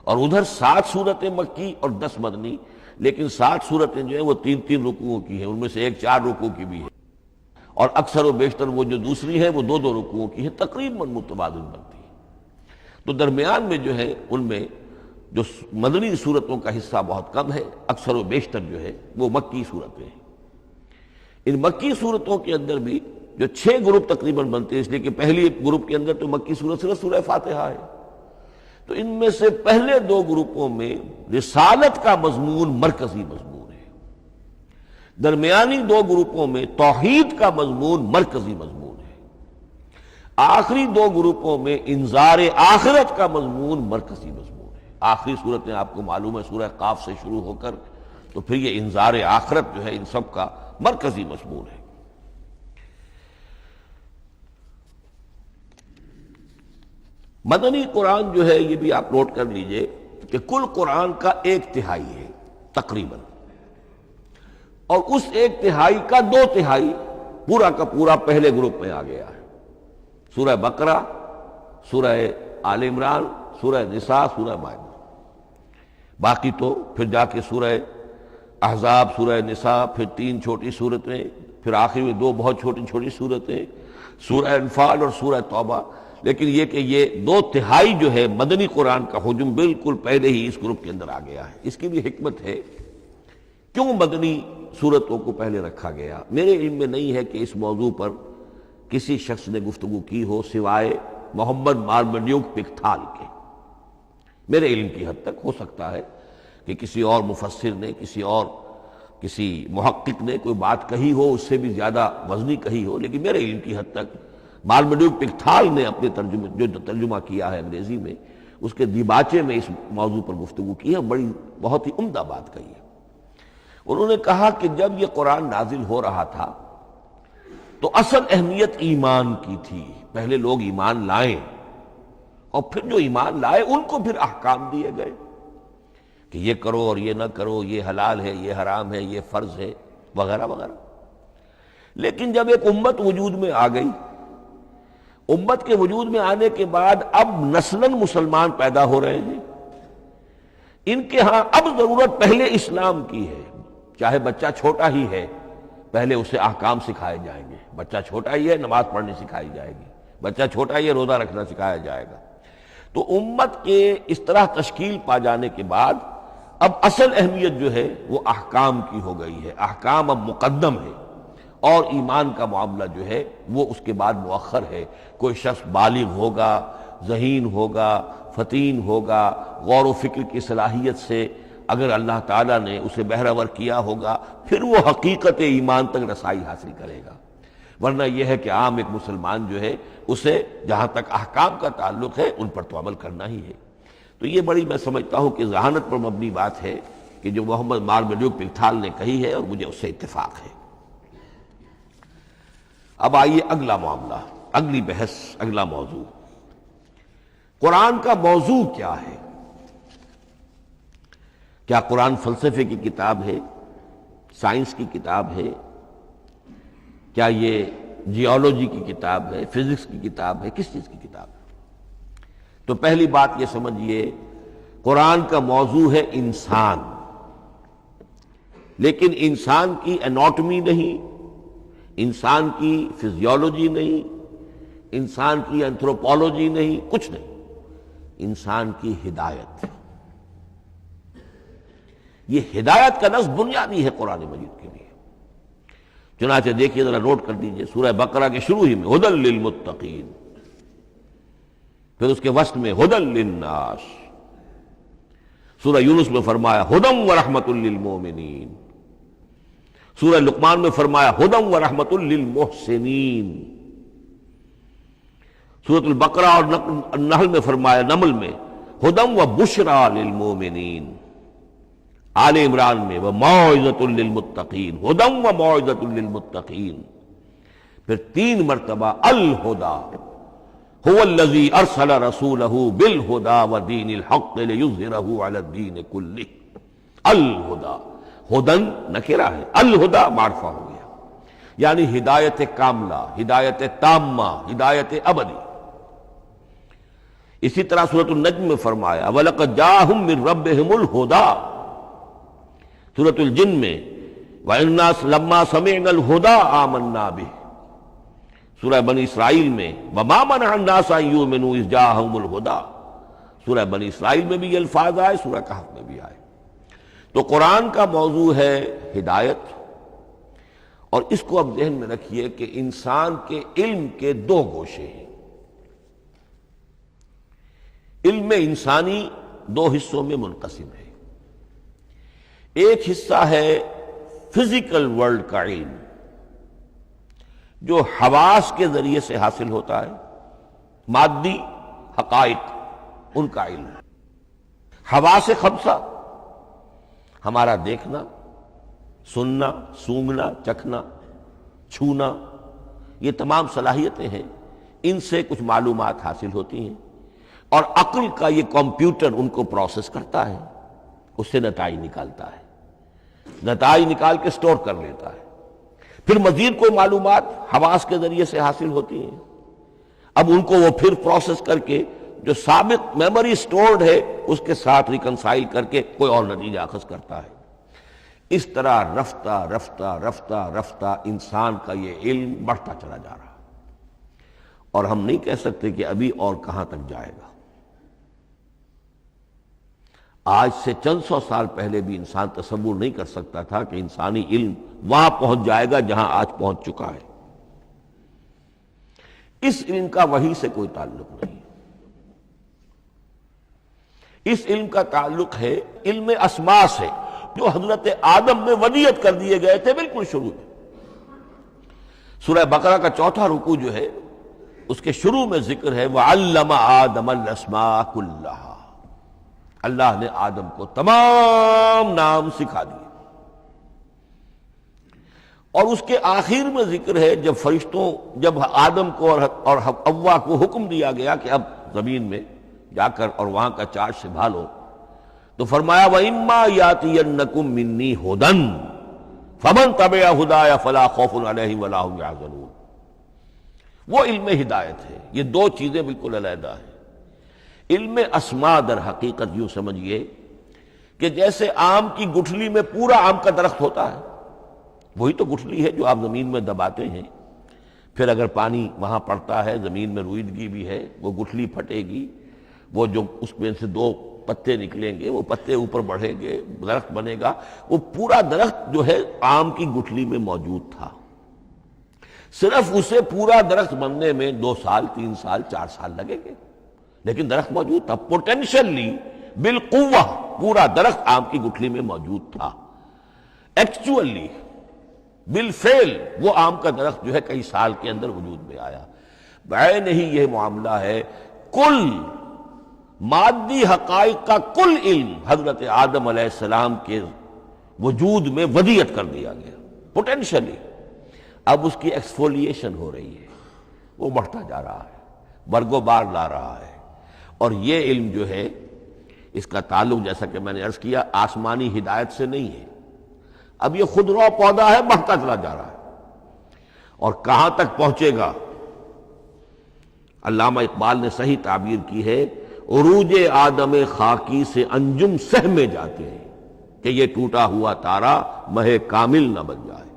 اور ادھر 7 صورتیں مکی اور 10 مدنی، لیکن 7 صورتیں جو ہیں وہ 3 رکوعوں کی ہیں، ان میں سے ایک 4 رکوع کی بھی ہے، اور اکثر و بیشتر وہ جو دوسری ہے وہ 2 رکوعوں کی ہے، تقریباً متوازن بنتی ہے۔ تو درمیان میں جو ہے ان میں جو مدنی صورتوں کا حصہ بہت کم ہے، اکثر و بیشتر جو ہے وہ مکی صورتیں ہیں۔ ان مکی صورتوں کے اندر بھی جو 6 گروپ تقریباً بنتے ہیں، اس لیے کہ پہلی گروپ کے اندر تو مکی صورت صرف سورہ فاتحہ ہے، تو ان میں سے پہلے 2 گروپوں میں رسالت کا مضمون مرکزی مضمون ہے، درمیانی 2 گروپوں میں توحید کا مضمون مرکزی مضمون ہے، آخری 2 گروپوں میں انذار آخرت کا مضمون مرکزی مضمون ہے۔ آخری صورتیں آپ کو معلوم ہے سورہ قاف سے شروع ہو کر، تو پھر یہ انذار آخرت جو ہے ان سب کا مرکزی مضمون ہے۔ مدنی قرآن جو ہے یہ بھی آپ نوٹ کر لیجئے کہ کل قرآن کا 1/3 ہے تقریباً، اور اس 1/3 کا 2/3 پورا کا پورا پہلے گروپ میں آ گیا ہے۔ سورہ بقرہ، سورہ آل عمران، سورہ نساء، سورہ مائدہ۔ باقی تو پھر جا کے سورہ احزاب، سورہ نساء، پھر 3 چھوٹی صورتیں، پھر آخر میں 2 بہت چھوٹی چھوٹی صورتیں، سورہ انفال اور سورہ توبہ۔ لیکن یہ کہ یہ 2/3 جو ہے مدنی قرآن کا حجم بالکل پہلے ہی اس گروپ کے اندر آ گیا ہے۔ اس کی بھی حکمت ہے، کیوں مدنی صورتوں کو پہلے رکھا گیا؟ میرے علم میں نہیں ہے کہ اس موضوع پر کسی شخص نے گفتگو کی ہو سوائے محمد مارمڈیوک پکتھال کے۔ میرے علم کی حد تک ہو سکتا ہے کہ کسی اور مفسر نے، کسی محقق نے کوئی بات کہی ہو، اس سے بھی زیادہ وزنی کہی ہو، لیکن میرے علم کی حد تک مارمڈیوک پکتھال نے اپنے جو ترجمہ کیا ہے انگریزی میں، اس کے دیباچے میں اس موضوع پر گفتگو کی ہے، بہت ہی عمدہ بات کہی ہے۔ انہوں نے کہا کہ جب یہ قرآن نازل ہو رہا تھا تو اصل اہمیت ایمان کی تھی، پہلے لوگ ایمان لائیں اور پھر جو ایمان لائے ان کو پھر احکام دیے گئے کہ یہ کرو اور یہ نہ کرو، یہ حلال ہے، یہ حرام ہے، یہ فرض ہے، وغیرہ وغیرہ۔ لیکن جب ایک امت وجود میں آ گئی، امت کے وجود میں آنے کے بعد اب نسلاً مسلمان پیدا ہو رہے ہیں، ان کے ہاں اب ضرورت پہلے اسلام کی ہے، چاہے بچہ چھوٹا ہی ہے پہلے اسے احکام سکھائے جائیں گے، بچہ چھوٹا ہی ہے نماز پڑھنی سکھائی جائے گی، بچہ چھوٹا ہی ہے روزہ رکھنا سکھایا جائے گا۔ تو امت کے اس طرح تشکیل پا جانے کے بعد اب اصل اہمیت جو ہے وہ احکام کی ہو گئی ہے، احکام اب مقدم ہے اور ایمان کا معاملہ جو ہے وہ اس کے بعد مؤخر ہے۔ کوئی شخص بالغ ہوگا، ذہین ہوگا، فطین ہوگا، غور و فکر کی صلاحیت سے اگر اللہ تعالیٰ نے اسے بہرور کیا ہوگا پھر وہ حقیقت ایمان تک رسائی حاصل کرے گا، ورنہ یہ ہے کہ عام ایک مسلمان جو ہے اسے جہاں تک احکام کا تعلق ہے ان پر تو عمل کرنا ہی ہے۔ تو یہ بڑی میں سمجھتا ہوں کہ ذہانت پر مبنی بات ہے کہ جو محمد مارملیوک پلتھال نے کہی ہے اور مجھے اس سے اتفاق ہے۔ اب آئیے اگلا معاملہ، اگلی بحث، اگلا موضوع، قرآن کا موضوع کیا ہے؟ کیا قرآن فلسفے کی کتاب ہے، سائنس کی کتاب ہے؟ کیا یہ جیولوجی کی کتاب ہے، فزکس کی کتاب ہے، کس چیز کی کتاب ہے؟ تو پہلی بات یہ سمجھیے، قرآن کا موضوع ہے انسان، لیکن انسان کی اناٹمی نہیں، انسان کی فزیولوجی نہیں، انسان کی انتھروپولوجی نہیں، کچھ نہیں، انسان کی ہدایت۔ یہ ہدایت کا لفظ بنیادی ہے قرآن مجید کے لیے۔ چنانچہ دیکھیے ذرا نوٹ کر دیجئے، سورہ بقرہ کے شروع ہی میں ھدی للمتقین، پھر اس کے وسط میں ھدی للناس، سورہ یونس میں فرمایا ھدی ورحمۃ للمؤمنین، سورہ لقمان میں فرمایا ھدی ورحمۃ للمحسنین، سورۃ البقرہ اور النحل میں فرمایا، نمل میں ھدی وبشریٰ للمؤمنین، آل عمران میں وموعظۃ للمتقین، ھدی وموعظۃ للمتقین، پھر 3 مرتبہ الہدی هو الذی ارسل رسولہ بالہدی ودین الحق لیظہرہ علی الدین کلہ۔ الہدی، ہدن نکرہ ہے، الہدی معرفہ ہو گیا، یعنی ہدایت کاملہ، ہدایت تامہ، ہدایت ابدی۔ اسی طرح سورۃ النجم میں فرمایا وَلَقَدْ جَاءَهُم مِّن رَّبِّهِمُ الْهُدَىٰ، سورۃ الجن میں وَإِنَّا لَمَّا سَمِعْنَا الْهُدَىٰ آمَنَّا بِهِ، سورہ بنی اسرائیل میں وَمَا مَنَعَ النَّاسَ أَن يُؤْمِنُوا إِذْ جَاءَهُمُ الْهُدَىٰ، سورہ بنی اسرائیل میں بھی یہ الفاظ آئے، سورہ کہف میں بھی آئے۔ تو قرآن کا موضوع ہے ہدایت، اور اس کو اب ذہن میں رکھیے کہ انسان کے علم کے 2 گوشے ہیں۔ علم انسانی 2 حصوں میں منقسم ہے۔ ایک حصہ ہے فزیکل ورلڈ کا علم، جو حواس کے ذریعے سے حاصل ہوتا ہے، مادی حقائق ان کا علم۔ حواس خمسہ، ہمارا دیکھنا، سننا، سونگھنا، چکھنا، چھونا، یہ تمام صلاحیتیں ہیں، ان سے کچھ معلومات حاصل ہوتی ہیں، اور عقل کا یہ کمپیوٹر ان کو پروسیس کرتا ہے، اس سے نتائج نکالتا ہے، نتائج نکال کے سٹور کر لیتا ہے۔ پھر مزید کوئی معلومات حواس کے ذریعے سے حاصل ہوتی ہیں، اب ان کو وہ پھر پروسیس کر کے جو سابق میموری سٹورڈ ہے اس کے ساتھ ریکنسائل کر کے کوئی اور نتیجہ اخذ کرتا ہے۔ اس طرح رفتہ رفتہ رفتہ رفتہ انسان کا یہ علم بڑھتا چلا جا رہا ہے، اور ہم نہیں کہہ سکتے کہ ابھی اور کہاں تک جائے گا۔ آج سے چند 100 سال پہلے بھی انسان تصور نہیں کر سکتا تھا کہ انسانی علم وہاں پہنچ جائے گا جہاں آج پہنچ چکا ہے۔ اس علم کا وحی سے کوئی تعلق نہیں، اس علم کا تعلق ہے علم اسماء سے، جو حضرت آدم میں ودیعت کر دیے گئے تھے بالکل شروع میں۔ سورہ بقرہ کا 4تھا رکوع جو ہے اس کے شروع میں ذکر ہے وَعَلَّمَ آدَمَ الْأَسْمَاءَ كُلَّهَا، اللہ نے آدم کو تمام نام سکھا دیے، اور اس کے آخر میں ذکر ہے جب آدم کو اور حوا کو حکم دیا گیا کہ اب زمین میں جا کر اور وہاں کا چارج سنبھالو، تو فرمایا وَإِمَّا يَأْتِيَنَّكُم مِّنِّي هُدًى فَمَن تَبِعَ هُدَايَ فَلَا خَوْفٌ عَلَيْهِمْ وَلَا هُمْ يَحْزَنُونَ۔ وہ علم ہدایت ہے، یہ دو چیزیں بالکل علیحدہ ہیں۔ علم اسماء در حقیقت یوں سمجھیے کہ جیسے آم کی گٹھلی میں پورا آم کا درخت ہوتا ہے، وہی تو گٹھلی ہے جو آپ زمین میں دباتے ہیں، پھر اگر پانی وہاں پڑتا ہے، زمین میں روئیدگی بھی ہے، وہ گٹھلی پھٹے گی، وہ جو اس میں سے دو پتے نکلیں گے، وہ پتے اوپر بڑھیں گے، درخت بنے گا۔ وہ پورا درخت جو ہے آم کی گٹھلی میں موجود تھا، صرف اسے پورا درخت بننے میں 2 سال 3 سال 4 سال لگیں گے، لیکن درخت موجود تھا، پوٹینشلی بالقوہ پورا درخت آم کی گٹھلی میں موجود تھا۔ ایکچولی بالفعل وہ آم کا درخت جو ہے کئی سال کے اندر وجود میں آیا۔ بعین ہی یہ معاملہ ہے، کل مادی حقائق کا کل علم حضرت آدم علیہ السلام کے وجود میں ودیعت کر دیا گیا پوٹینشلی۔ اب اس کی ایکسفولیشن ہو رہی ہے، وہ بڑھتا جا رہا ہے، برگ و بار لا رہا ہے، اور یہ علم جو ہے اس کا تعلق جیسا کہ میں نے عرض کیا آسمانی ہدایت سے نہیں ہے۔ اب یہ خود رو پودا ہے، بڑھتا چلا جا رہا ہے، اور کہاں تک پہنچے گا؟ علامہ اقبال نے صحیح تعبیر کی ہے، عروج آدم خاکی سے انجم سہمے جاتے ہیں کہ یہ ٹوٹا ہوا تارا مہ کامل نہ بن جائے۔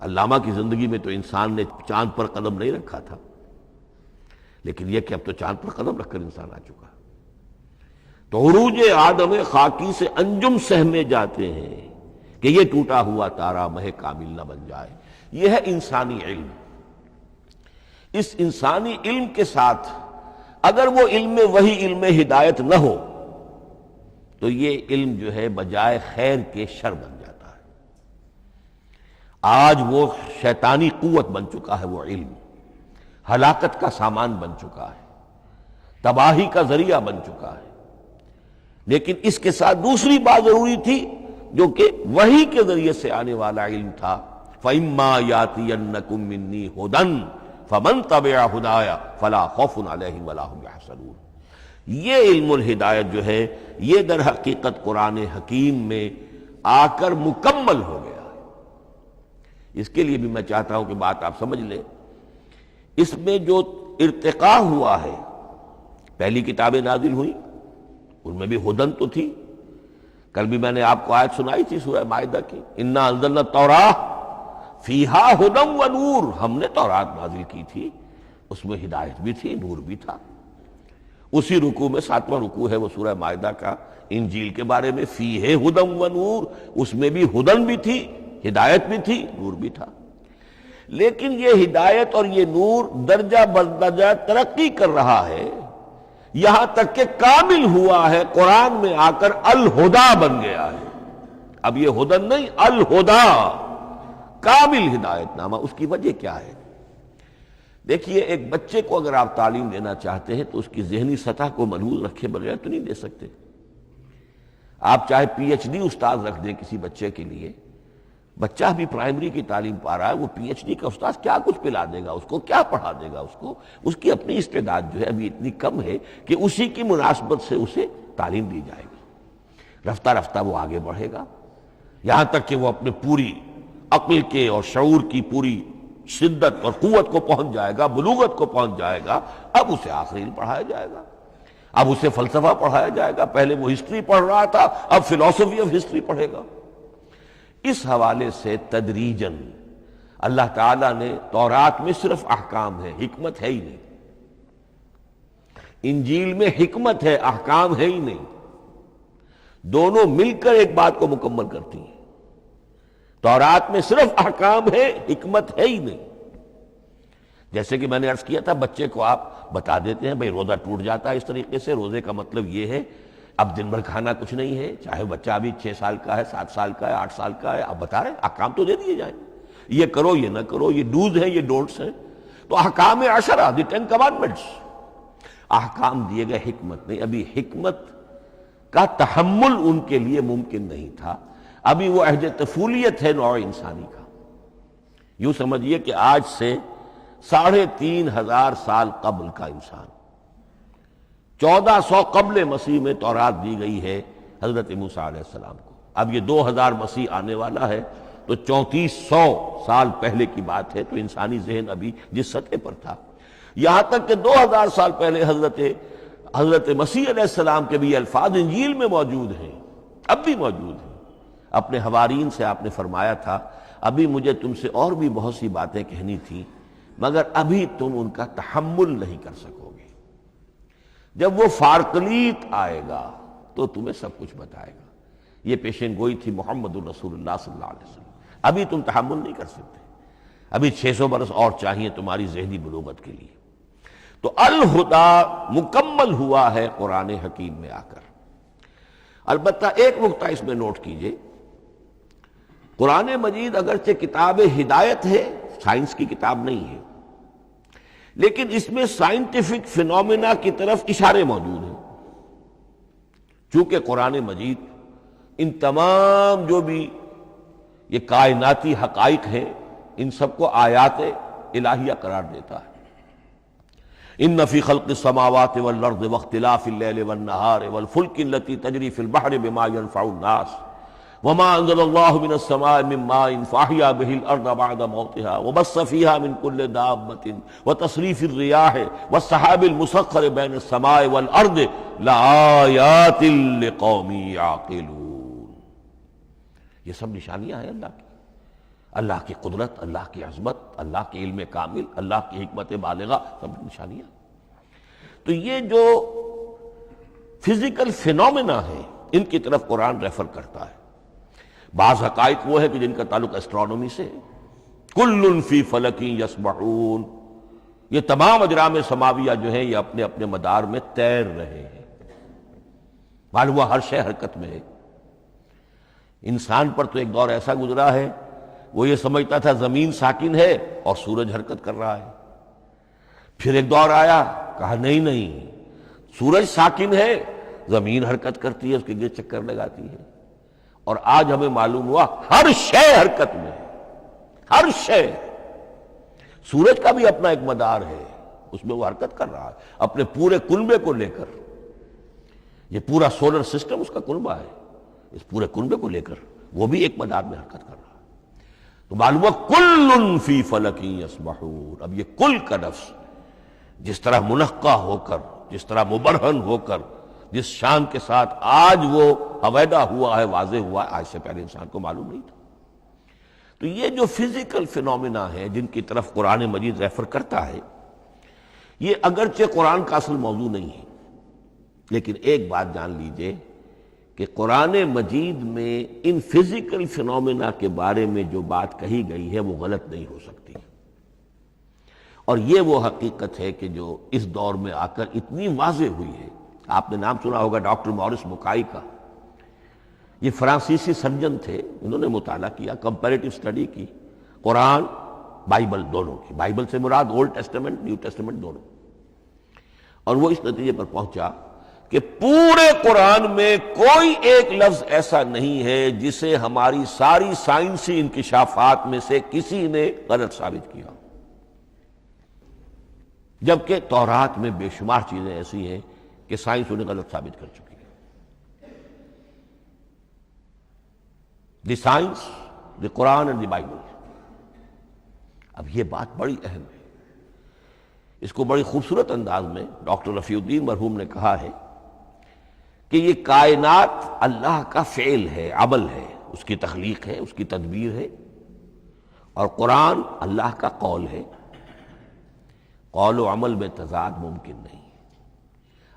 علامہ کی زندگی میں تو انسان نے چاند پر قدم نہیں رکھا تھا، لیکن یہ کہ اب تو چاند پر قدم رکھ کر انسان آ چکا۔ تو عروج آدم خاکی سے انجم سہمے جاتے ہیں کہ یہ ٹوٹا ہوا تارا مہ کامل نہ بن جائے۔ یہ ہے انسانی علم۔ اس انسانی علم کے ساتھ اگر وہ علم وہی علم ہدایت نہ ہو تو یہ علم جو ہے بجائے خیر کے شر بن جاتا ہے۔ آج وہ شیطانی قوت بن چکا ہے، وہ علم ہلاکت کا سامان بن چکا ہے، تباہی کا ذریعہ بن چکا ہے۔ لیکن اس کے ساتھ دوسری بات ضروری تھی جو کہ وحی کے ذریعے سے آنے والا علم تھا، فَإِمَّا يَأْتِيَنَّكُم مِّنِّي هُدًى فَمَن تَبِعَ هُدَايَ فَلَا خَوْفٌ عَلَيْهِمْ وَلَا هُمْ يَحْزَنُونَ۔ یہ علم الہدایت جو ہے یہ در حقیقت قرآن حکیم میں آ کر مکمل ہو گیا ہے۔ اس کے لیے بھی میں چاہتا ہوں کہ بات آپ سمجھ لیں، اس میں جو ارتقاء ہوا ہے، پہلی کتابیں نازل ہوئی ان میں بھی ہدن تو تھی۔ کل بھی میں نے آپ کو آیت سنائی تھی سورہ مائدہ کی، انا انزلنا التوراۃ فیہا ھدی و نور، ہم نے تورات نازل کی تھی، اس میں ہدایت بھی تھی، نور بھی تھا۔ اسی رکوع میں 7واں رکوع ہے وہ سورہ مائدہ کا، انجیل کے بارے میں، فیہ ھدی و نور، اس میں بھی ہدن بھی تھی، ہدایت بھی تھی، نور بھی تھا۔ لیکن یہ ہدایت اور یہ نور درجہ بدرجہ ترقی کر رہا ہے، یہاں تک کہ کامل ہوا ہے، قرآن میں آ کر الہدا بن گیا ہے۔ اب یہ ہدن نہیں، الہدا، کامل ہدایت نامہ۔ اس کی وجہ کیا ہے؟ دیکھیے، ایک بچے کو اگر آپ تعلیم دینا چاہتے ہیں تو اس کی ذہنی سطح کو محفوظ رکھے بغیر تو نہیں دے سکتے۔ آپ چاہے پی ایچ ڈی استاد رکھ دیں کسی بچے کے لیے، بچہ بھی پرائمری کی تعلیم پا رہا ہے، وہ پی ایچ ڈی کا استاد کیا کچھ پلا دے گا اس کو، کیا پڑھا دے گا اس کو؟ اس کی اپنی استعداد جو ہے ابھی اتنی کم ہے کہ اسی کی مناسبت سے اسے تعلیم دی جائے گی، رفتہ رفتہ وہ آگے بڑھے گا، یہاں تک کہ وہ اپنے پوری عقل کے اور شعور کی پوری شدت اور قوت کو پہنچ جائے گا، بلوغت کو پہنچ جائے گا۔ اب اسے آخری علم پڑھایا جائے گا، اب اسے فلسفہ پڑھایا جائے گا، پہلے وہ ہسٹری پڑھ رہا تھا، اب فلسفی آف ہسٹری پڑھے گا۔ اس حوالے سے تدریجاً اللہ تعالیٰ نے تورات میں صرف احکام ہے، حکمت ہے ہی نہیں، انجیل میں حکمت ہے، احکام ہے ہی نہیں، دونوں مل کر ایک بات کو مکمل کرتی ہیں۔ تورات میں صرف احکام ہے، حکمت ہے ہی نہیں۔ جیسے کہ میں نے عرض کیا تھا، بچے کو آپ بتا دیتے ہیں بھئی روزہ ٹوٹ جاتا ہے اس طریقے سے، روزے کا مطلب یہ ہے اب دن بھر کھانا کچھ نہیں ہے، چاہے بچہ ابھی 6 سال کا ہے، 7 سال کا ہے، 8 سال کا ہے، آپ بتا رہے ہیں احکام تو دے دیے جائیں، یہ کرو یہ نہ کرو، یہ ڈوز ہیں یہ ڈونٹس ہیں۔ تو احکام عشرہ، دی 10 کمانڈمنٹس، احکام دیے گئے، حکمت نہیں۔ ابھی حکمت کا تحمل ان کے لیے ممکن نہیں تھا، ابھی وہ عہد طفولیت ہے نوع انسانی کا۔ یوں سمجھیے کہ آج سے 3500 سال قبل کا انسان، 1400 قبل مسیح میں تورات دی گئی ہے حضرت موسیٰ علیہ السلام کو۔ اب یہ 2000 مسیح آنے والا ہے تو 3400 سال پہلے کی بات ہے، تو انسانی ذہن ابھی جس سطح پر تھا، یہاں تک کہ 2000 سال پہلے حضرت مسیح علیہ السلام کے بھی یہ الفاظ انجیل میں موجود ہیں، اب بھی موجود ہیں۔ اپنے حوارین سے آپ نے فرمایا تھا ابھی مجھے تم سے اور بھی بہت سی باتیں کہنی تھیں، مگر ابھی تم ان کا تحمل نہیں کر سکو گے، جب وہ فارقلیت آئے گا تو تمہیں سب کچھ بتائے گا۔ یہ پیشین گوئی تھی محمد الرسول اللہ صلی اللہ علیہ وسلم۔ ابھی تم تحمل نہیں کر سکتے، ابھی 600 برس اور چاہیے تمہاری ذہنی بلوغت کے لیے۔ تو الہدا مکمل ہوا ہے قرآن حکیم میں آ کر۔ البتہ ایک نقطہ اس میں نوٹ کیجئے، قرآن مجید اگرچہ کتاب ہدایت ہے، سائنس کی کتاب نہیں ہے، لیکن اس میں سائنٹیفک فینومینا کی طرف اشارے موجود ہیں۔ چونکہ قرآن مجید ان تمام جو بھی یہ کائناتی حقائق ہیں، ان سب کو آیات الہیہ قرار دیتا ہے۔ ان فی خلق السماوات والارض واختلاف اللیل والنہار والفلک التی تجری فی البحر بما ينفع الناس وما انزل اللہ من السماء من ماء فاحیا بہ الارض بعد موتها وبث فیہا من کل دابۃ وتصریف الریاح والسحاب المسخر بین السماء والارض لآیات لقوم یعقلون۔ یہ سب نشانیاں ہیں اللہ کی قدرت، اللہ کی عظمت، اللہ کے علم کامل، اللہ کی حکمت بالغہ، سب نشانیاں۔ تو یہ جو فزیکل فینومینا ہے ان کی طرف قرآن ریفر کرتا ہے۔ بعض حقائق وہ ہے کہ جن کا تعلق اسٹرانومی سے ہے، کل فی فلک یسبحون، یہ تمام اجرام سماویہ جو ہیں یہ اپنے اپنے مدار میں تیر رہے ہیں، معلوم ہوا ہر شے حرکت میں ہے۔ انسان پر تو ایک دور ایسا گزرا ہے وہ یہ سمجھتا تھا زمین ساکن ہے اور سورج حرکت کر رہا ہے، پھر ایک دور آیا کہا نہیں سورج ساکن ہے، زمین حرکت کرتی ہے، اس کے گرد چکر لگاتی ہے، اور آج ہمیں معلوم ہوا ہر شے حرکت میں ہے، ہر شے۔ سورج کا بھی اپنا ایک مدار ہے، اس میں وہ حرکت کر رہا ہے اپنے پورے کنبے کو لے کر۔ یہ پورا سولر سسٹم اس کا کنبہ ہے، اس پورے کنبے کو لے کر وہ بھی ایک مدار میں حرکت کر رہا ہے۔ تو معلوم کل فی فلک یسبحون۔ اب یہ کل کا لفظ جس طرح منقع ہو کر، جس طرح مبرہن ہو کر، جس شان کے ساتھ آج وہ ہویدا ہوا ہے، واضح ہوا ہے، آج سے پہلے انسان کو معلوم نہیں تھا۔ تو یہ جو فزیکل فینومینا ہے جن کی طرف قرآن مجید ریفر کرتا ہے، یہ اگرچہ قرآن کا اصل موضوع نہیں ہے، لیکن ایک بات جان لیجئے کہ قرآن مجید میں ان فزیکل فینومینا کے بارے میں جو بات کہی گئی ہے وہ غلط نہیں ہو سکتی، اور یہ وہ حقیقت ہے کہ جو اس دور میں آ کر اتنی واضح ہوئی ہے۔ آپ نے نام سنا ہوگا ڈاکٹر مورس بکائی کا، یہ فرانسیسی سرجن تھے، انہوں نے مطالعہ کیا، کمپیریٹو اسٹڈی کی قرآن بائبل دونوں کی، بائبل سے مراد اولڈ ٹیسٹمنٹ نیو ٹیسٹمنٹ دونوں، اور وہ اس نتیجے پر پہنچا کہ پورے قرآن میں کوئی ایک لفظ ایسا نہیں ہے جسے ہماری ساری سائنسی انکشافات میں سے کسی نے غلط ثابت کیا، جبکہ تورات میں بے شمار چیزیں ایسی ہیں کہ سائنس انہیں غلط ثابت کر چکی ہے۔ The science, the Quran and the Bible. اب یہ بات بڑی اہم ہے، اس کو بڑی خوبصورت انداز میں ڈاکٹر رفیع الدین مرحوم نے کہا ہے کہ یہ کائنات اللہ کا فعل ہے، عمل ہے، اس کی تخلیق ہے، اس کی تدبیر ہے، اور قرآن اللہ کا قول ہے۔ قول و عمل میں تضاد ممکن نہیں،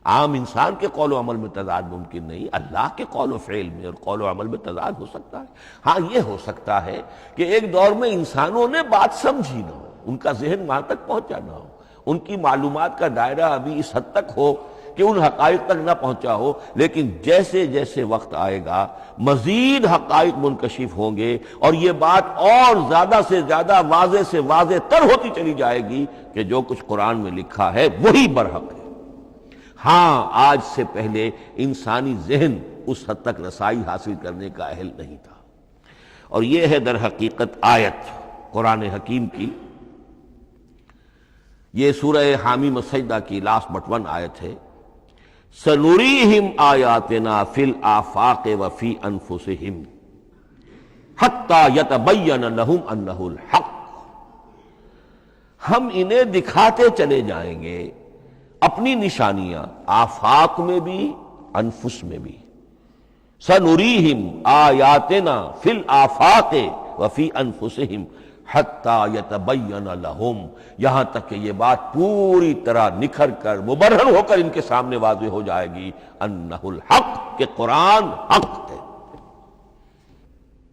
عام انسان کے قول و عمل میں تضاد ممکن نہیں، اللہ کے قول و فعل میں اور قول و عمل میں تضاد ہو سکتا ہے۔ ہاں یہ ہو سکتا ہے کہ ایک دور میں انسانوں نے بات سمجھی نہ ہو، ان کا ذہن وہاں تک پہنچا نہ ہو، ان کی معلومات کا دائرہ ابھی اس حد تک ہو کہ ان حقائق تک نہ پہنچا ہو، لیکن جیسے جیسے وقت آئے گا مزید حقائق منکشف ہوں گے، اور یہ بات اور زیادہ سے زیادہ واضح سے واضح تر ہوتی چلی جائے گی کہ جو کچھ قرآن میں لکھا ہے وہی برحق ہے۔ ہاں آج سے پہلے انسانی ذہن اس حد تک رسائی حاصل کرنے کا اہل نہیں تھا۔ اور یہ ہے در حقیقت آیت قرآن حکیم کی، یہ سورہ حامیم السجدہ کی لاسٹ بٹ ون آیت ہے، سنریہم آیاتنا فی الآفاق وفی انفسہم حتی یتبین لہم انہ الحق، ہم انہیں دکھاتے چلے جائیں گے اپنی نشانیاں آفاق میں بھی انفس میں بھی، سنریہم آیاتنا فی الآفاق وفی انفسہم حتی یتبین لہم، یہاں تک کہ یہ بات پوری طرح نکھر کر مبرہن ہو کر ان کے سامنے واضح ہو جائے گی انہ الحق، کہ قرآن حق ہے۔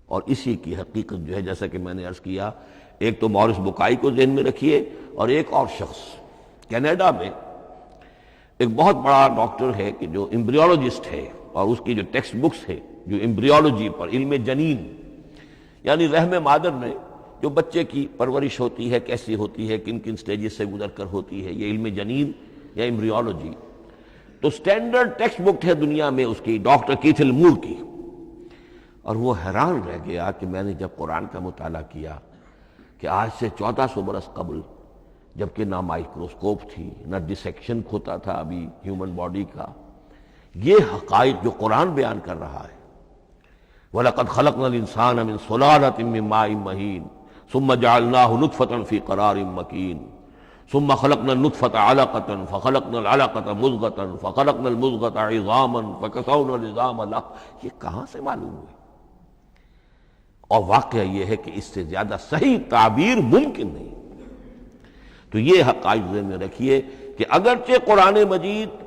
اور اسی کی حقیقت جو ہے جیسا کہ میں نے عرض کیا، ایک تو مورس بکائی کو ذہن میں رکھیے، اور ایک اور شخص کینیڈا میں ایک بہت بڑا ڈاکٹر ہے کہ جو ایمبریولوجسٹ ہے، اور اس کی جو ٹیکسٹ بکس ہے جو ایمبریولوجی پر، علم جنین یعنی رحم مادر میں جو بچے کی پرورش ہوتی ہے کیسی ہوتی ہے، کن کن سٹیجز سے گزر کر ہوتی ہے، یہ علم جنین یا ایمبریولوجی، تو سٹینڈرڈ ٹیکسٹ بک ہے دنیا میں اس کی، ڈاکٹر کیتھل مور کی۔ اور وہ حیران رہ گیا کہ میں نے جب قرآن کا مطالعہ کیا کہ آج سے 1400 برس قبل، جبکہ نہ مائکروسکوپ تھی نہ ڈسیکشن ہوتا تھا ابھی ہیومن باڈی کا، یہ حقائق جو قرآن بیان کر رہا ہے، وَلَقَدْ خَلَقْنَا الْإِنسَانَ مِنْ صُلَالَةٍ مِّن مَّاءٍ مَّهِينٍ ثُمَّ جَعَلْنَاهُ نُطْفَةً فِي قَرَارٍ مَّكِينٍ ثُمَّ خَلَقْنَا النُّطْفَةَ عَلَقَةً فَخَلَقْنَا الْعَلَقَةَ مُضْغَةً فَخَلَقْنَا الْمُضْغَةَ عِظَامًا فَكَسَوْنَا الْعِظَامَ لَحْمًا، یہ کہاں سے معلوم ہوئی؟ اور واقعہ یہ ہے کہ اس سے زیادہ صحیح تعبیر ممکن نہیں۔ تو یہ حقائق ذہن میں رکھیے کہ اگرچہ قرآن مجید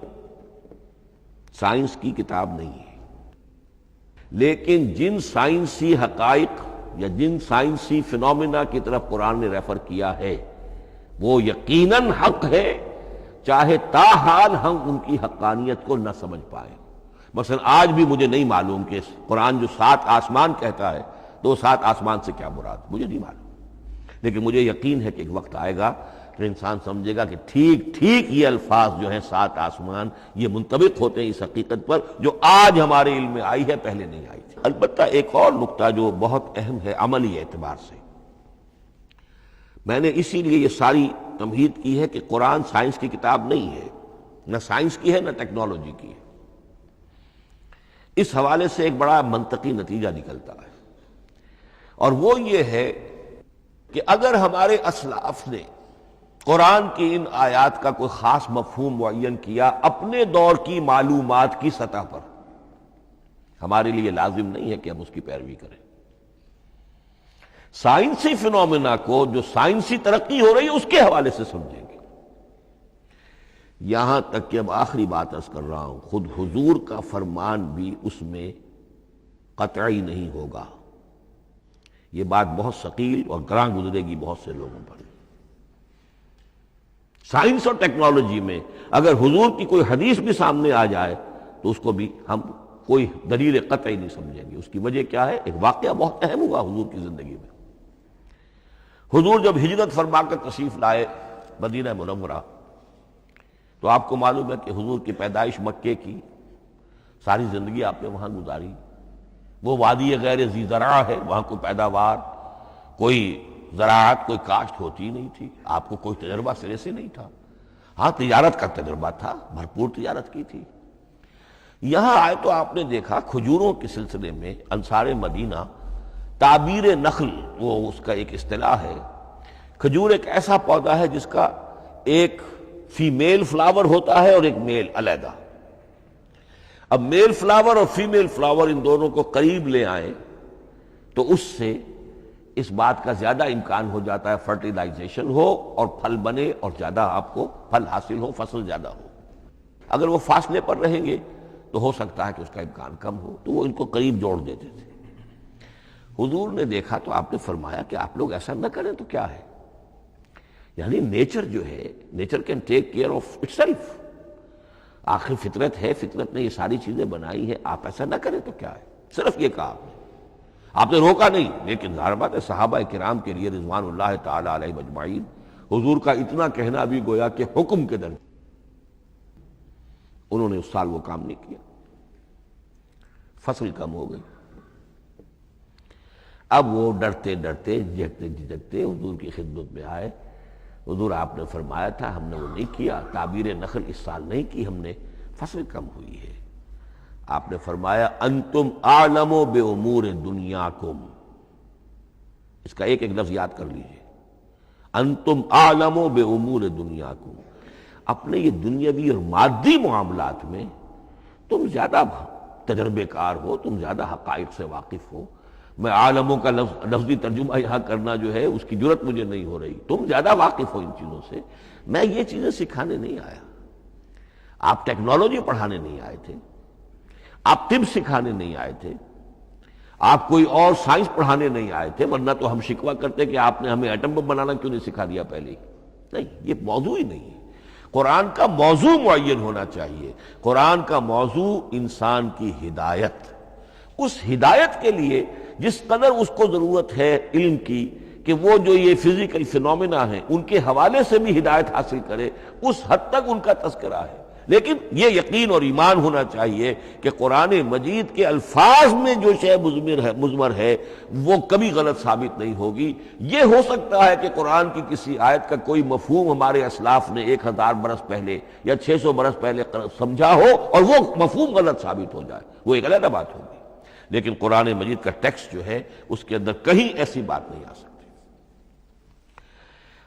سائنس کی کتاب نہیں ہے، لیکن جن سائنسی حقائق یا جن سائنسی فینومینا کی طرف قرآن نے ریفر کیا ہے وہ یقیناً حق ہے، چاہے تاحال ہم ان کی حقانیت کو نہ سمجھ پائیں۔ مثلا آج بھی مجھے نہیں معلوم کہ قرآن جو 7 آسمان کہتا ہے تو 7 آسمان سے کیا مراد، مجھے نہیں معلوم، لیکن مجھے یقین ہے کہ ایک وقت آئے گا کہ انسان سمجھے گا کہ ٹھیک ٹھیک یہ الفاظ جو ہیں 7 آسمان یہ منطبق ہوتے ہیں اس حقیقت پر جو آج ہمارے علم میں آئی ہے، پہلے نہیں آئی تھی۔ البتہ ایک اور نقطہ جو بہت اہم ہے عملی اعتبار سے، میں نے اسی لیے یہ ساری تمہید کی ہے کہ قرآن سائنس کی کتاب نہیں ہے، نہ سائنس کی ہے نہ ٹیکنالوجی کی ہے۔ اس حوالے سے ایک بڑا منطقی نتیجہ نکلتا ہے، اور وہ یہ ہے کہ اگر ہمارے اسلاف نے قرآن کی ان آیات کا کوئی خاص مفہوم معین کیا اپنے دور کی معلومات کی سطح پر، ہمارے لیے لازم نہیں ہے کہ ہم اس کی پیروی کریں۔ سائنسی فینومینا کو جو سائنسی ترقی ہو رہی ہے اس کے حوالے سے سمجھیں گے۔ یہاں تک کہ اب آخری بات عرض کر رہا ہوں، خود حضور کا فرمان بھی اس میں قطعی نہیں ہوگا۔ یہ بات بہت ثقیل اور گراں گزرے گی بہت سے لوگوں پر۔ سائنس اور ٹیکنالوجی میں اگر حضور کی کوئی حدیث بھی سامنے آ جائے تو اس کو بھی ہم کوئی دلیل قطعی نہیں سمجھیں گے۔ اس کی وجہ کیا ہے؟ ایک واقعہ بہت اہم ہوا حضور کی زندگی میں۔ حضور جب ہجرت فرما کر تشریف لائے مدینہ منورہ تو آپ کو معلوم ہے کہ حضور کی پیدائش مکے کی، ساری زندگی آپ نے وہاں گزاری۔ وہ وادی غیر ذی زرع ہے، وہاں کوئی پیداوار، کوئی زراعت، کوئی کاشت ہوتی نہیں تھی، آپ کو کوئی تجربہ سرے سے نہیں تھا۔ ہاں تجارت کا تجربہ تھا، بھرپور تجارت کی تھی۔ یہاں آئے تو آپ نے دیکھا کھجوروں کے سلسلے میں انصار مدینہ تعبیر نخل، وہ اس کا ایک اصطلاح ہے۔ کھجور ایک ایسا پودا ہے جس کا ایک فیمیل فلاور ہوتا ہے اور ایک میل علیحدہ۔ اب میل فلاور اور فیمیل فلاور ان دونوں کو قریب لے آئیں تو اس سے اس بات کا زیادہ امکان ہو جاتا ہے فرٹیلائزیشن ہو اور پھل بنے اور زیادہ آپ کو پھل حاصل ہو، فصل زیادہ ہو۔ اگر وہ فاصلے پر رہیں گے تو ہو سکتا ہے کہ اس کا امکان کم ہو، تو وہ ان کو قریب جوڑ دیتے تھے۔ حضور نے دیکھا تو آپ نے فرمایا کہ آپ لوگ ایسا نہ کریں تو کیا ہے، یعنی نیچر جو ہے، nature can take care of it self, آخر فطرت ہے، فطرت نے یہ ساری چیزیں بنائی ہے، آپ ایسا نہ کریں تو کیا ہے۔ صرف یہ کہا آپ نے روکا نہیں، لیکن ظاہر بات ہے صحابہ کرام کے لیے رضوان اللہ تعالی علیہ اجمعین حضور کا اتنا کہنا بھی گویا کہ حکم کے درجے۔ انہوں نے اس سال وہ کام نہیں کیا، فصل کم ہو گئی۔ اب وہ ڈرتے ڈرتے جھجکتے جھجکتے حضور کی خدمت میں آئے۔ حضور آپ نے فرمایا تھا، ہم نے وہ نہیں کیا، تعبیر نخل اس سال نہیں کی ہم نے، فصل کم ہوئی ہے۔ آپ نے فرمایا انتم اعلم بامور دنیاکم، اس کا ایک ایک لفظ یاد کر لیجئے، انتم اعلم بامور دنیاکم، اپنے یہ دنیاوی اور مادی معاملات میں تم زیادہ تجربے کار ہو، تم زیادہ حقائق سے واقف ہو۔ میں عالموں کا لفظی ترجمہ یہاں کرنا جو ہے اس کی جرت مجھے نہیں ہو رہی، تم زیادہ واقف ہو ان چیزوں سے، میں یہ چیزیں سکھانے نہیں آیا۔ آپ ٹیکنالوجی پڑھانے نہیں آئے تھے، آپ طب سکھانے نہیں آئے تھے، آپ کوئی اور سائنس پڑھانے نہیں آئے تھے، ورنہ تو ہم شکوہ کرتے کہ آپ نے ہمیں ایٹم بم بنانا کیوں نہیں سکھا دیا پہلے ہی۔ نہیں، یہ موضوع ہی نہیں ہے۔ قرآن کا موضوع معین ہونا چاہیے۔ قرآن کا موضوع انسان کی ہدایت، اس ہدایت کے لیے جس قدر اس کو ضرورت ہے علم کی کہ وہ جو یہ فزیکل فینومینا ہیں ان کے حوالے سے بھی ہدایت حاصل کرے، اس حد تک ان کا تذکرہ ہے۔ لیکن یہ یقین اور ایمان ہونا چاہیے کہ قرآن مجید کے الفاظ میں جو شے مضمر ہے وہ کبھی غلط ثابت نہیں ہوگی۔ یہ ہو سکتا ہے کہ قرآن کی کسی آیت کا کوئی مفہوم ہمارے اسلاف نے 1000 برس پہلے یا 600 برس پہلے سمجھا ہو اور وہ مفہوم غلط ثابت ہو جائے، وہ ایک علیحدہ بات ہوگی، لیکن قرآن مجید کا ٹیکسٹ جو ہے اس کے اندر کہیں ایسی بات نہیں آ سکتی۔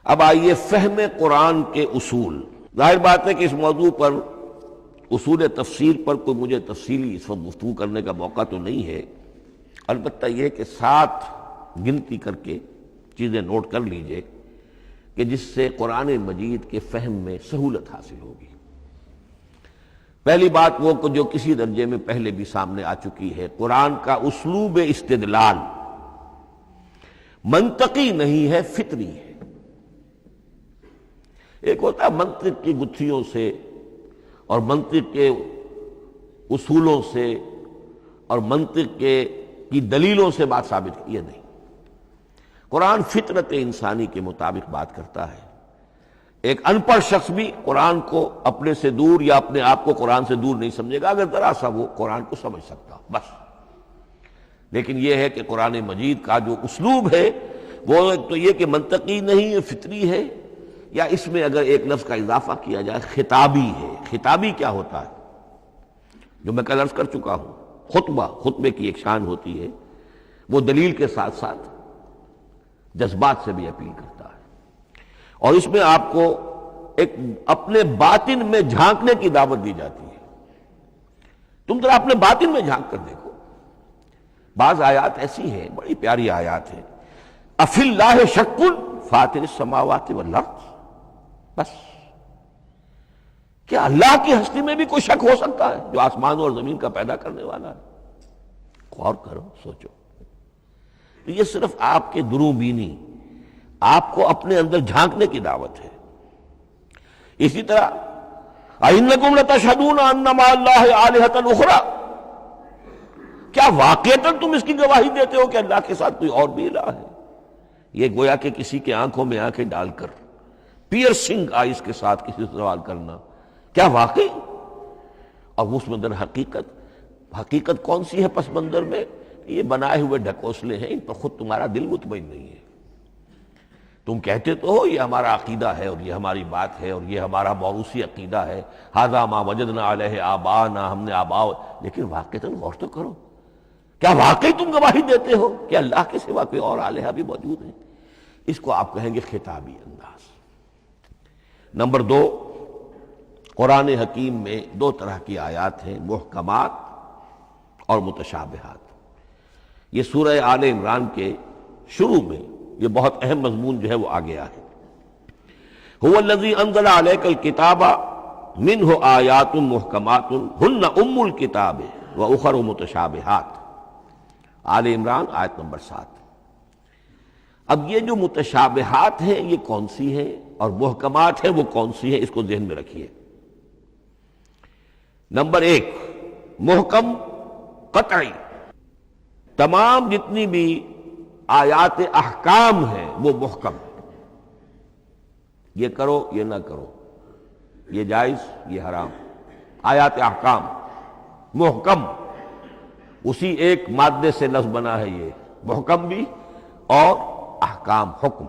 اب آئیے فہم قرآن کے اصول۔ ظاہر بات ہے کہ اس موضوع پر اصول تفسیر پر کوئی مجھے تفصیلی اس وقت گفتگو کرنے کا موقع تو نہیں ہے، البتہ یہ کہ 7 گنتی کر کے چیزیں نوٹ کر لیجئے کہ جس سے قرآن مجید کے فہم میں سہولت حاصل ہوگی۔ پہلی بات وہ جو کسی درجے میں پہلے بھی سامنے آ چکی ہے، قرآن کا اسلوب استدلال منطقی نہیں ہے، فطری ہے۔ ایک ہوتا ہے منطق کی گتھیوں سے اور منطق کے اصولوں سے اور منطق کی دلیلوں سے بات ثابت ہے، یہ نہیں۔ قرآن فطرت انسانی کے مطابق بات کرتا ہے۔ ایک ان پڑھ شخص بھی قرآن کو اپنے سے دور یا اپنے آپ کو قرآن سے دور نہیں سمجھے گا اگر ذرا سا وہ قرآن کو سمجھ سکتا بس۔ لیکن یہ ہے کہ قرآن مجید کا جو اسلوب ہے وہ ایک تو یہ کہ منطقی نہیں ہے، فطری ہے، یا اس میں اگر ایک لفظ کا اضافہ کیا جائے خطابی ہے۔ خطابی کیا ہوتا ہے؟ جو میں کل عرض کر چکا ہوں، خطبے کی ایک شان ہوتی ہے، وہ دلیل کے ساتھ ساتھ جذبات سے بھی اپیل کرتا ہے، اور اس میں آپ کو ایک اپنے باطن میں جھانکنے کی دعوت دی جاتی ہے۔ تم ذرا اپنے باطن میں جھانک کر دیکھو۔ بعض آیات ایسی ہیں، بڑی پیاری آیات ہیں، افی اللہ شک فاطر السماوات والارض، بس کیا اللہ کی ہستی میں بھی کوئی شک ہو سکتا ہے جو آسمانوں اور زمین کا پیدا کرنے والا ہے؟ غور کرو، سوچو۔ تو یہ صرف آپ کے دروں بینی، آپ کو اپنے اندر جھانکنے کی دعوت ہے۔ اسی طرح اَإِنَّكُمْ لَتَشْهَدُونَ أَنَّ مَعَ اللَّهِ آلِهَةً أُخْرَىٰ، کیا واقعتاً تم اس کی گواہی دیتے ہو کہ اللہ کے ساتھ کوئی اور بھی الہ ہے؟ یہ گویا کہ کسی کے آنکھوں میں آنکھیں ڈال کر پیئرسنگ آئیز کے ساتھ کسی سے سوال کرنا، کیا واقعی؟ اور اس میں در حقیقت کون سی ہے پس منظر میں؟ یہ بنائے ہوئے ڈھکوسلے ہیں، ان پر خود تمہارا دل مطمئن نہیں ہے۔ تم کہتے تو ہو یہ ہمارا عقیدہ ہے اور یہ ہماری بات ہے اور یہ ہمارا موروثی عقیدہ ہے، ھذا ما وجدنا علیہ آباءنا، ہم نے آباء، لیکن واقعتاً غور تو کرو، کیا واقعی تم گواہی دیتے ہو کہ اللہ کے سوا کوئی اور الہ بھی موجود ہے؟ اس کو آپ کہیں گے خطابی انداز۔ نمبر 2، قرآن حکیم میں 2 طرح کی آیات ہیں، محکمات اور متشابہات۔ یہ سورہ آل عمران کے شروع میں یہ بہت اہم مضمون جو ہے وہ آ گیا ہے۔ هو الذی انزل علیک الکتاب منہ آیات محکمات ہن ام الکتاب واخر متشابہات، آل عمران آیت نمبر 7۔ اب یہ جو متشابہات ہیں یہ کون سی ہیں اور محکمات ہیں وہ کون سی ہیں، اس کو ذہن میں رکھیے۔ نمبر 1، محکم قطعی، تمام جتنی بھی آیات احکام ہیں وہ محکم ہیں، یہ کرو یہ نہ کرو، یہ جائز یہ حرام، آیات احکام محکم، اسی ایک مادے سے لفظ بنا ہے یہ، محکم بھی اور احکام حکم۔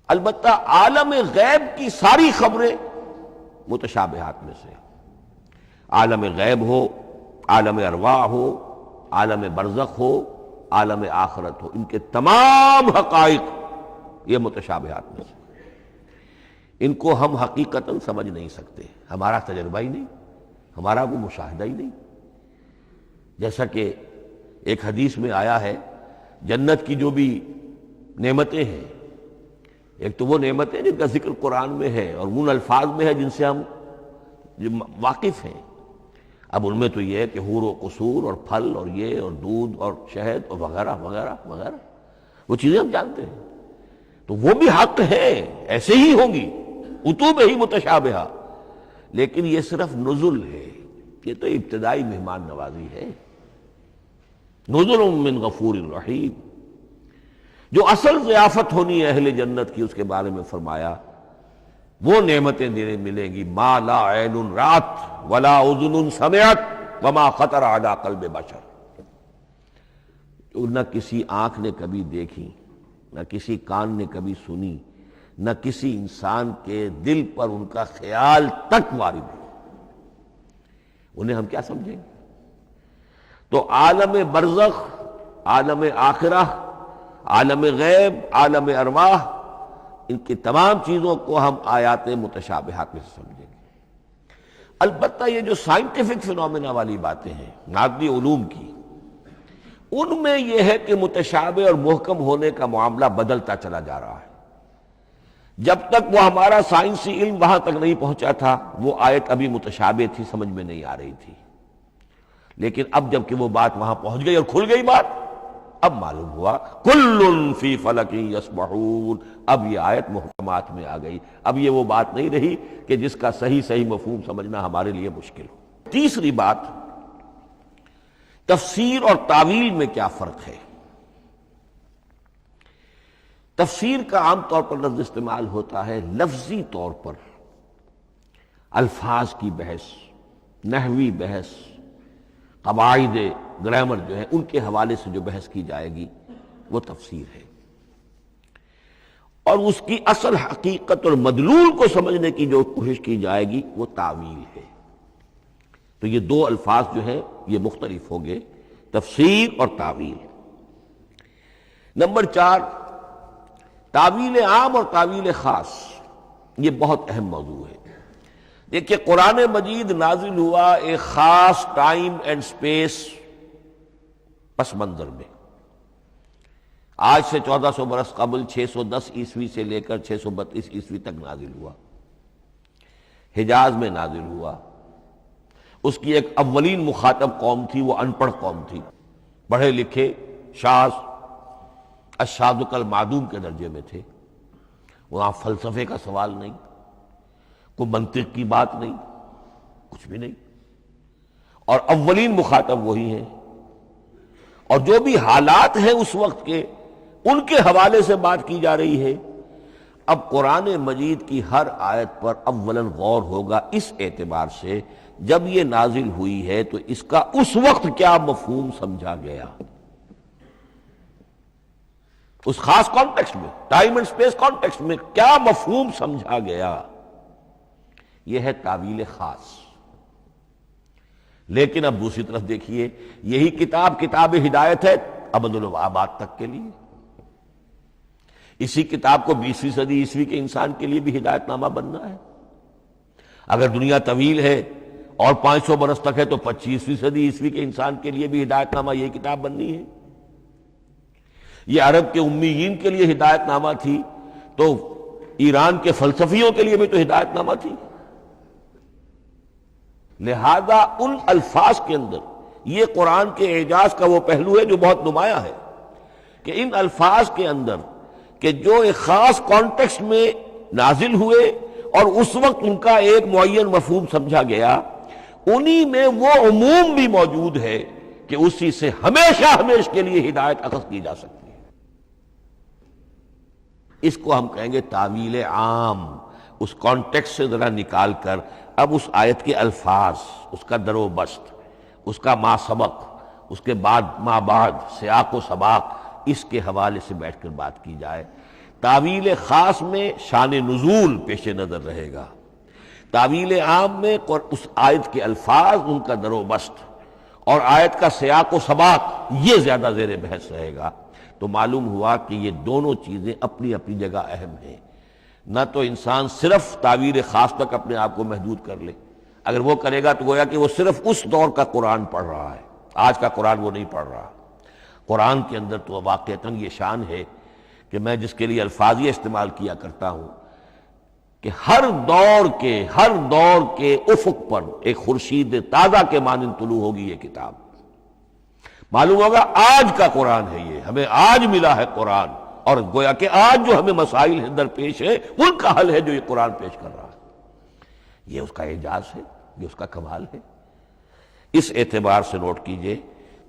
البتہ عالم غیب کی ساری خبریں متشابہات میں سے، عالم غیب ہو، عالم ارواح ہو، عالم برزخ ہو، عالم آخرت ہو، ان کے تمام حقائق یہ متشابہات میں سے، ان کو ہم حقیقتاً سمجھ نہیں سکتے، ہمارا تجربہ ہی نہیں، ہمارا کوئی مشاہدہ ہی نہیں۔ جیسا کہ ایک حدیث میں آیا ہے، جنت کی جو بھی نعمتیں ہیں، ایک تو وہ نعمتیں جن کا ذکر قرآن میں ہے اور ان الفاظ میں ہے جن سے ہم واقف ہیں۔ اب ان میں تو یہ ہے کہ حور و قصور اور پھل اور یہ اور دودھ اور شہد اور وغیرہ وغیرہ وغیرہ، وہ چیزیں ہم جانتے ہیں، تو وہ بھی حق ہے، ایسے ہی ہوں گی، اتوب ہی متشابہہ، لیکن یہ صرف نزل ہے، یہ تو ابتدائی مہمان نوازی ہے۔ نزل من غفور رحیم، جو اصل ضیافت ہونی ہے اہل جنت کی، اس کے بارے میں فرمایا وہ نعمتیں دینے ملیں گی، ما لا عین رات ولا اذن سمعت وما خطر علی قلب بشر، جو نہ کسی آنکھ نے کبھی دیکھی، نہ کسی کان نے کبھی سنی، نہ کسی انسان کے دل پر ان کا خیال تک وارد ہو، انہیں ہم کیا سمجھیں گے؟ تو عالم برزخ، عالم آخرہ، عالم غیب، عالم ارواح، ان کی تمام چیزوں کو ہم آیات متشابہات میں سے سمجھیں گے۔ البتہ یہ جو سائنٹیفک فنومینا والی باتیں ہیں مادی علوم کی، ان میں یہ ہے کہ متشابہ اور محکم ہونے کا معاملہ بدلتا چلا جا رہا ہے۔ جب تک وہ ہمارا سائنسی علم وہاں تک نہیں پہنچا تھا، وہ آیت ابھی متشابہ تھی، سمجھ میں نہیں آ رہی تھی، لیکن اب جب کہ وہ بات وہاں پہنچ گئی اور کھل گئی بات، اب معلوم ہوا کل فی فلک یسبحون، اب یہ آیت محکمات میں آ گئی، اب یہ وہ بات نہیں رہی کہ جس کا صحیح مفہوم سمجھنا ہمارے لیے مشکل ہو۔ تیسری بات، تفسیر اور تعویل میں کیا فرق ہے؟ تفسیر کا عام طور پر لفظ استعمال ہوتا ہے لفظی طور پر، الفاظ کی بحث، نحوی بحث، قواعد گرامر جو ہے ان کے حوالے سے جو بحث کی جائے گی وہ تفسیر ہے، اور اس کی اصل حقیقت اور مدلول کو سمجھنے کی جو کوشش کی جائے گی وہ تعویل ہے۔ تو یہ دو الفاظ جو ہیں یہ مختلف ہوں گے، تفسیر اور تعویل۔ نمبر 4، تعویل عام اور تعویل خاص، یہ بہت اہم موضوع ہے۔ دیکھیے قرآن مجید نازل ہوا ایک خاص ٹائم اینڈ سپیس پس منظر میں، آج سے 1400 برس قبل 610 عیسوی سے لے کر 632 عیسوی تک نازل ہوا، حجاز میں نازل ہوا۔ اس کی ایک اولین مخاطب قوم تھی، وہ ان پڑھ قوم تھی، پڑھے لکھے شاذ الشاذ کالمعدوم کے درجے میں تھے، وہاں فلسفے کا سوال نہیں، کوئی منطق کی بات نہیں، کچھ بھی نہیں، اور اولین مخاطب وہی ہیں، اور جو بھی حالات ہیں اس وقت کے ان کے حوالے سے بات کی جا رہی ہے۔ اب قرآن مجید کی ہر آیت پر اولاً غور ہوگا اس اعتبار سے، جب یہ نازل ہوئی ہے تو اس کا اس وقت کیا مفہوم سمجھا گیا، اس خاص کانٹیکسٹ میں، ٹائم اینڈ سپیس کانٹیکسٹ میں کیا مفہوم سمجھا گیا، یہ ہے تعویل خاص۔ لیکن اب دوسری طرف دیکھیے، یہی کتاب ہدایت ہے ابد الآباد تک کے لیے، اسی کتاب کو 20ویں صدی عیسوی کے انسان کے لیے بھی ہدایت نامہ بننا ہے۔ اگر دنیا طویل ہے اور 500 برس تک ہے تو 25ویں صدی عیسوی کے انسان کے لیے بھی ہدایت نامہ یہی کتاب بننی ہے۔ یہ عرب کے امیین کے لیے ہدایت نامہ تھی تو ایران کے فلسفیوں کے لیے بھی تو ہدایت نامہ تھی۔ لہذا ان الفاظ کے اندر یہ قرآن کے اعجاز کا وہ پہلو ہے جو بہت نمایاں ہے کہ ان الفاظ کے اندر کہ جو ایک خاص کانٹیکسٹ میں نازل ہوئے اور اس وقت ان کا ایک معین مفہوم سمجھا گیا، انہی میں وہ عموم بھی موجود ہے کہ اسی سے ہمیشہ کے لیے ہدایت اخذ کی جا سکتی ہے۔ اس کو ہم کہیں گے تعویل عام، اس کانٹیکس سے ذرا نکال کر اب اس آیت کے الفاظ، اس کا در و بست، اس کا ما سبق، اس کے بعد ما بعد، سیاق و سباق، اس کے حوالے سے بیٹھ کر بات کی جائے۔ تعویل خاص میں شان نزول پیش نظر رہے گا، تعویل عام میں اس آیت کے الفاظ، ان کا در و بست اور آیت کا سیاق و سباق، یہ زیادہ زیر بحث رہے گا۔ تو معلوم ہوا کہ یہ دونوں چیزیں اپنی اپنی جگہ اہم ہیں۔ نہ تو انسان صرف تعویل خاص تک اپنے آپ کو محدود کر لے، اگر وہ کرے گا تو گویا کہ وہ صرف اس دور کا قرآن پڑھ رہا ہے، آج کا قرآن وہ نہیں پڑھ رہا۔ قرآن کے اندر تو واقعتاً یہ شان ہے کہ میں جس کے لیے الفاظ یہ استعمال کیا کرتا ہوں کہ ہر دور کے افق پر ایک خورشید تازہ کے مانند طلوع ہوگی یہ کتاب۔ معلوم ہوگا آج کا قرآن ہے، یہ ہمیں آج ملا ہے قرآن، اور گویا کہ آج جو ہمیں مسائل درپیش ہے ان کا حل ہے جو یہ قرآن پیش کر رہا ہے۔ یہ اس کا اعجاز ہے، یہ اس کا کمال ہے۔ اس اعتبار سے نوٹ کیجئے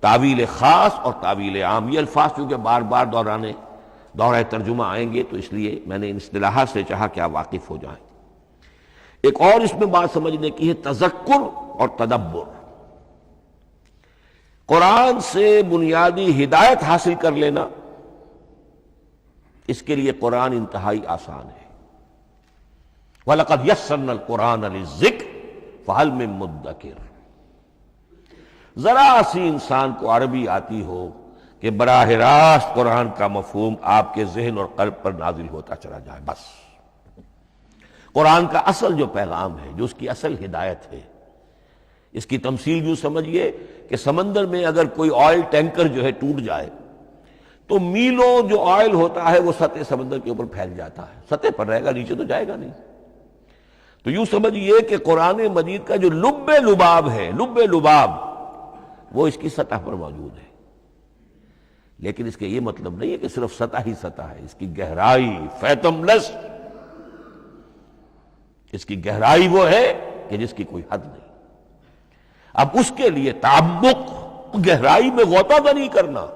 تعویل خاص اور تعویل عام، یہ الفاظ چونکہ بار بار دورہ ترجمہ آئیں گے تو اس لیے میں نے ان اصطلاحات سے چاہا کہ آپ واقف ہو جائیں۔ ایک اور اس میں بات سمجھنے کی ہے تذکر اور تدبر۔ قرآن سے بنیادی ہدایت حاصل کر لینا، اس کے لیے قرآن انتہائی آسان ہے۔ وَلَقَدْ يَسَّرْنَا الْقُرْآنَ لِلذِّكْرِ فَهَلْ مِن مُدَّكِرٍ۔ ذرا سی انسان کو عربی آتی ہو کہ براہ راست قرآن کا مفہوم آپ کے ذہن اور قلب پر نازل ہوتا چلا جائے، بس قرآن کا اصل جو پیغام ہے، جو اس کی اصل ہدایت ہے، اس کی تمثیل یوں سمجھیے کہ سمندر میں اگر کوئی آئل ٹینکر جو ہے ٹوٹ جائے تو میلوں جو آئل ہوتا ہے وہ سطح سمندر کے اوپر پھیل جاتا ہے، سطح پر رہے گا، نیچے تو جائے گا نہیں۔ تو یوں سمجھیے کہ قرآن مجید کا جو لب لباب ہے، لب لباب، وہ اس کی سطح پر موجود ہے، لیکن اس کے یہ مطلب نہیں ہے کہ صرف سطح ہی سطح ہے، اس کی گہرائی فیتم لس، اس کی گہرائی وہ ہے کہ جس کی کوئی حد نہیں۔ اب اس کے لیے تعمق، گہرائی میں غوطہ زنی کرنا،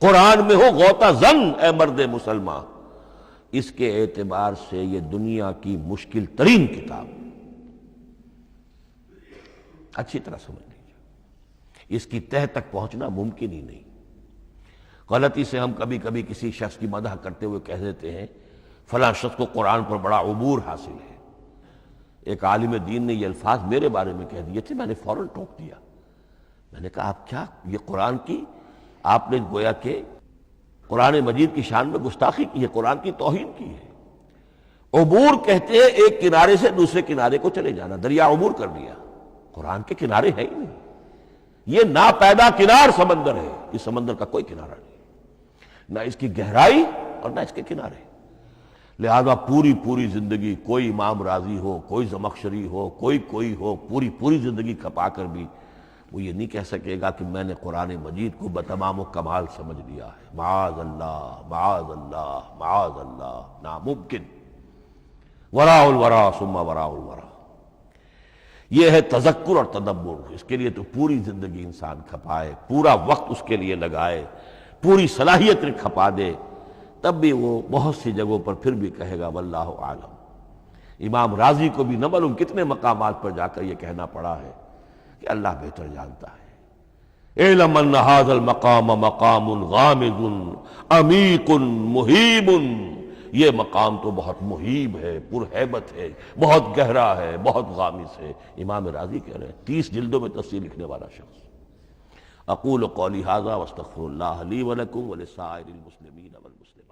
قرآن میں ہو غوطہ زن اے مرد مسلمان، اس کے اعتبار سے یہ دنیا کی مشکل ترین کتاب، اچھی طرح سمجھ لیجیے، اس کی تہہ تک پہنچنا ممکن ہی نہیں۔ غلطی سے ہم کبھی کبھی کسی شخص کی مدح کرتے ہوئے کہہ دیتے ہیں فلاں شخص کو قرآن پر بڑا عبور حاصل ہے۔ ایک عالم دین نے یہ الفاظ میرے بارے میں کہہ دیے تھے، میں نے فوراً ٹوک دیا۔ میں نے کہا آپ کیا، یہ قرآن کی آپ نے گویا کہ قرآن مجید کی شان میں گستاخی کی ہے، قرآن کی توہین کی ہے۔ عبور کہتے ہیں ایک کنارے سے دوسرے کنارے کو چلے جانا، دریا عبور کر دیا، قرآن کے کنارے ہے ہی نہیں، یہ ناپیدا کنار سمندر ہے، اس سمندر کا کوئی کنارہ نہیں، نہ اس کی گہرائی اور نہ اس کے کنارے۔ لہذا پوری زندگی کوئی امام راضی ہو، کوئی زمخشری ہو، کوئی ہو، پوری زندگی کھپا کر بھی وہ یہ نہیں کہہ سکے گا کہ میں نے قرآن مجید کو بتمام و کمال سمجھ لیا ہے۔ معاذ اللہ، معاذ اللہ، معاذ اللہ، ناممکن۔ وراء الورا ثم وراء الورا، یہ ہے تذکر اور تدبر۔ اس کے لیے تو پوری زندگی انسان کھپائے، پورا وقت اس کے لیے لگائے، پوری صلاحیت کھپا دے، تب بھی وہ بہت سی جگہوں پر پھر بھی کہے گا واللہ عالم۔ امام رازی کو بھی نہ معلوم کتنے مقامات پر جا کر یہ کہنا پڑا ہے کہ اللہ بہتر جانتا ہے۔ اعلم ان ھذا المقام مقام غامض عمیق محیب، یہ مقام تو بہت محیب ہے، پرہیبت ہے، بہت گہرا ہے، بہت غامض ہے۔ امام رازی کہہ رہے ہیں، 30 جلدوں میں تفسیر لکھنے والا شخص۔ اقول قولی ھذا واستغفر اللہ لی ولکم ولسائر المسلمین والمسلمات۔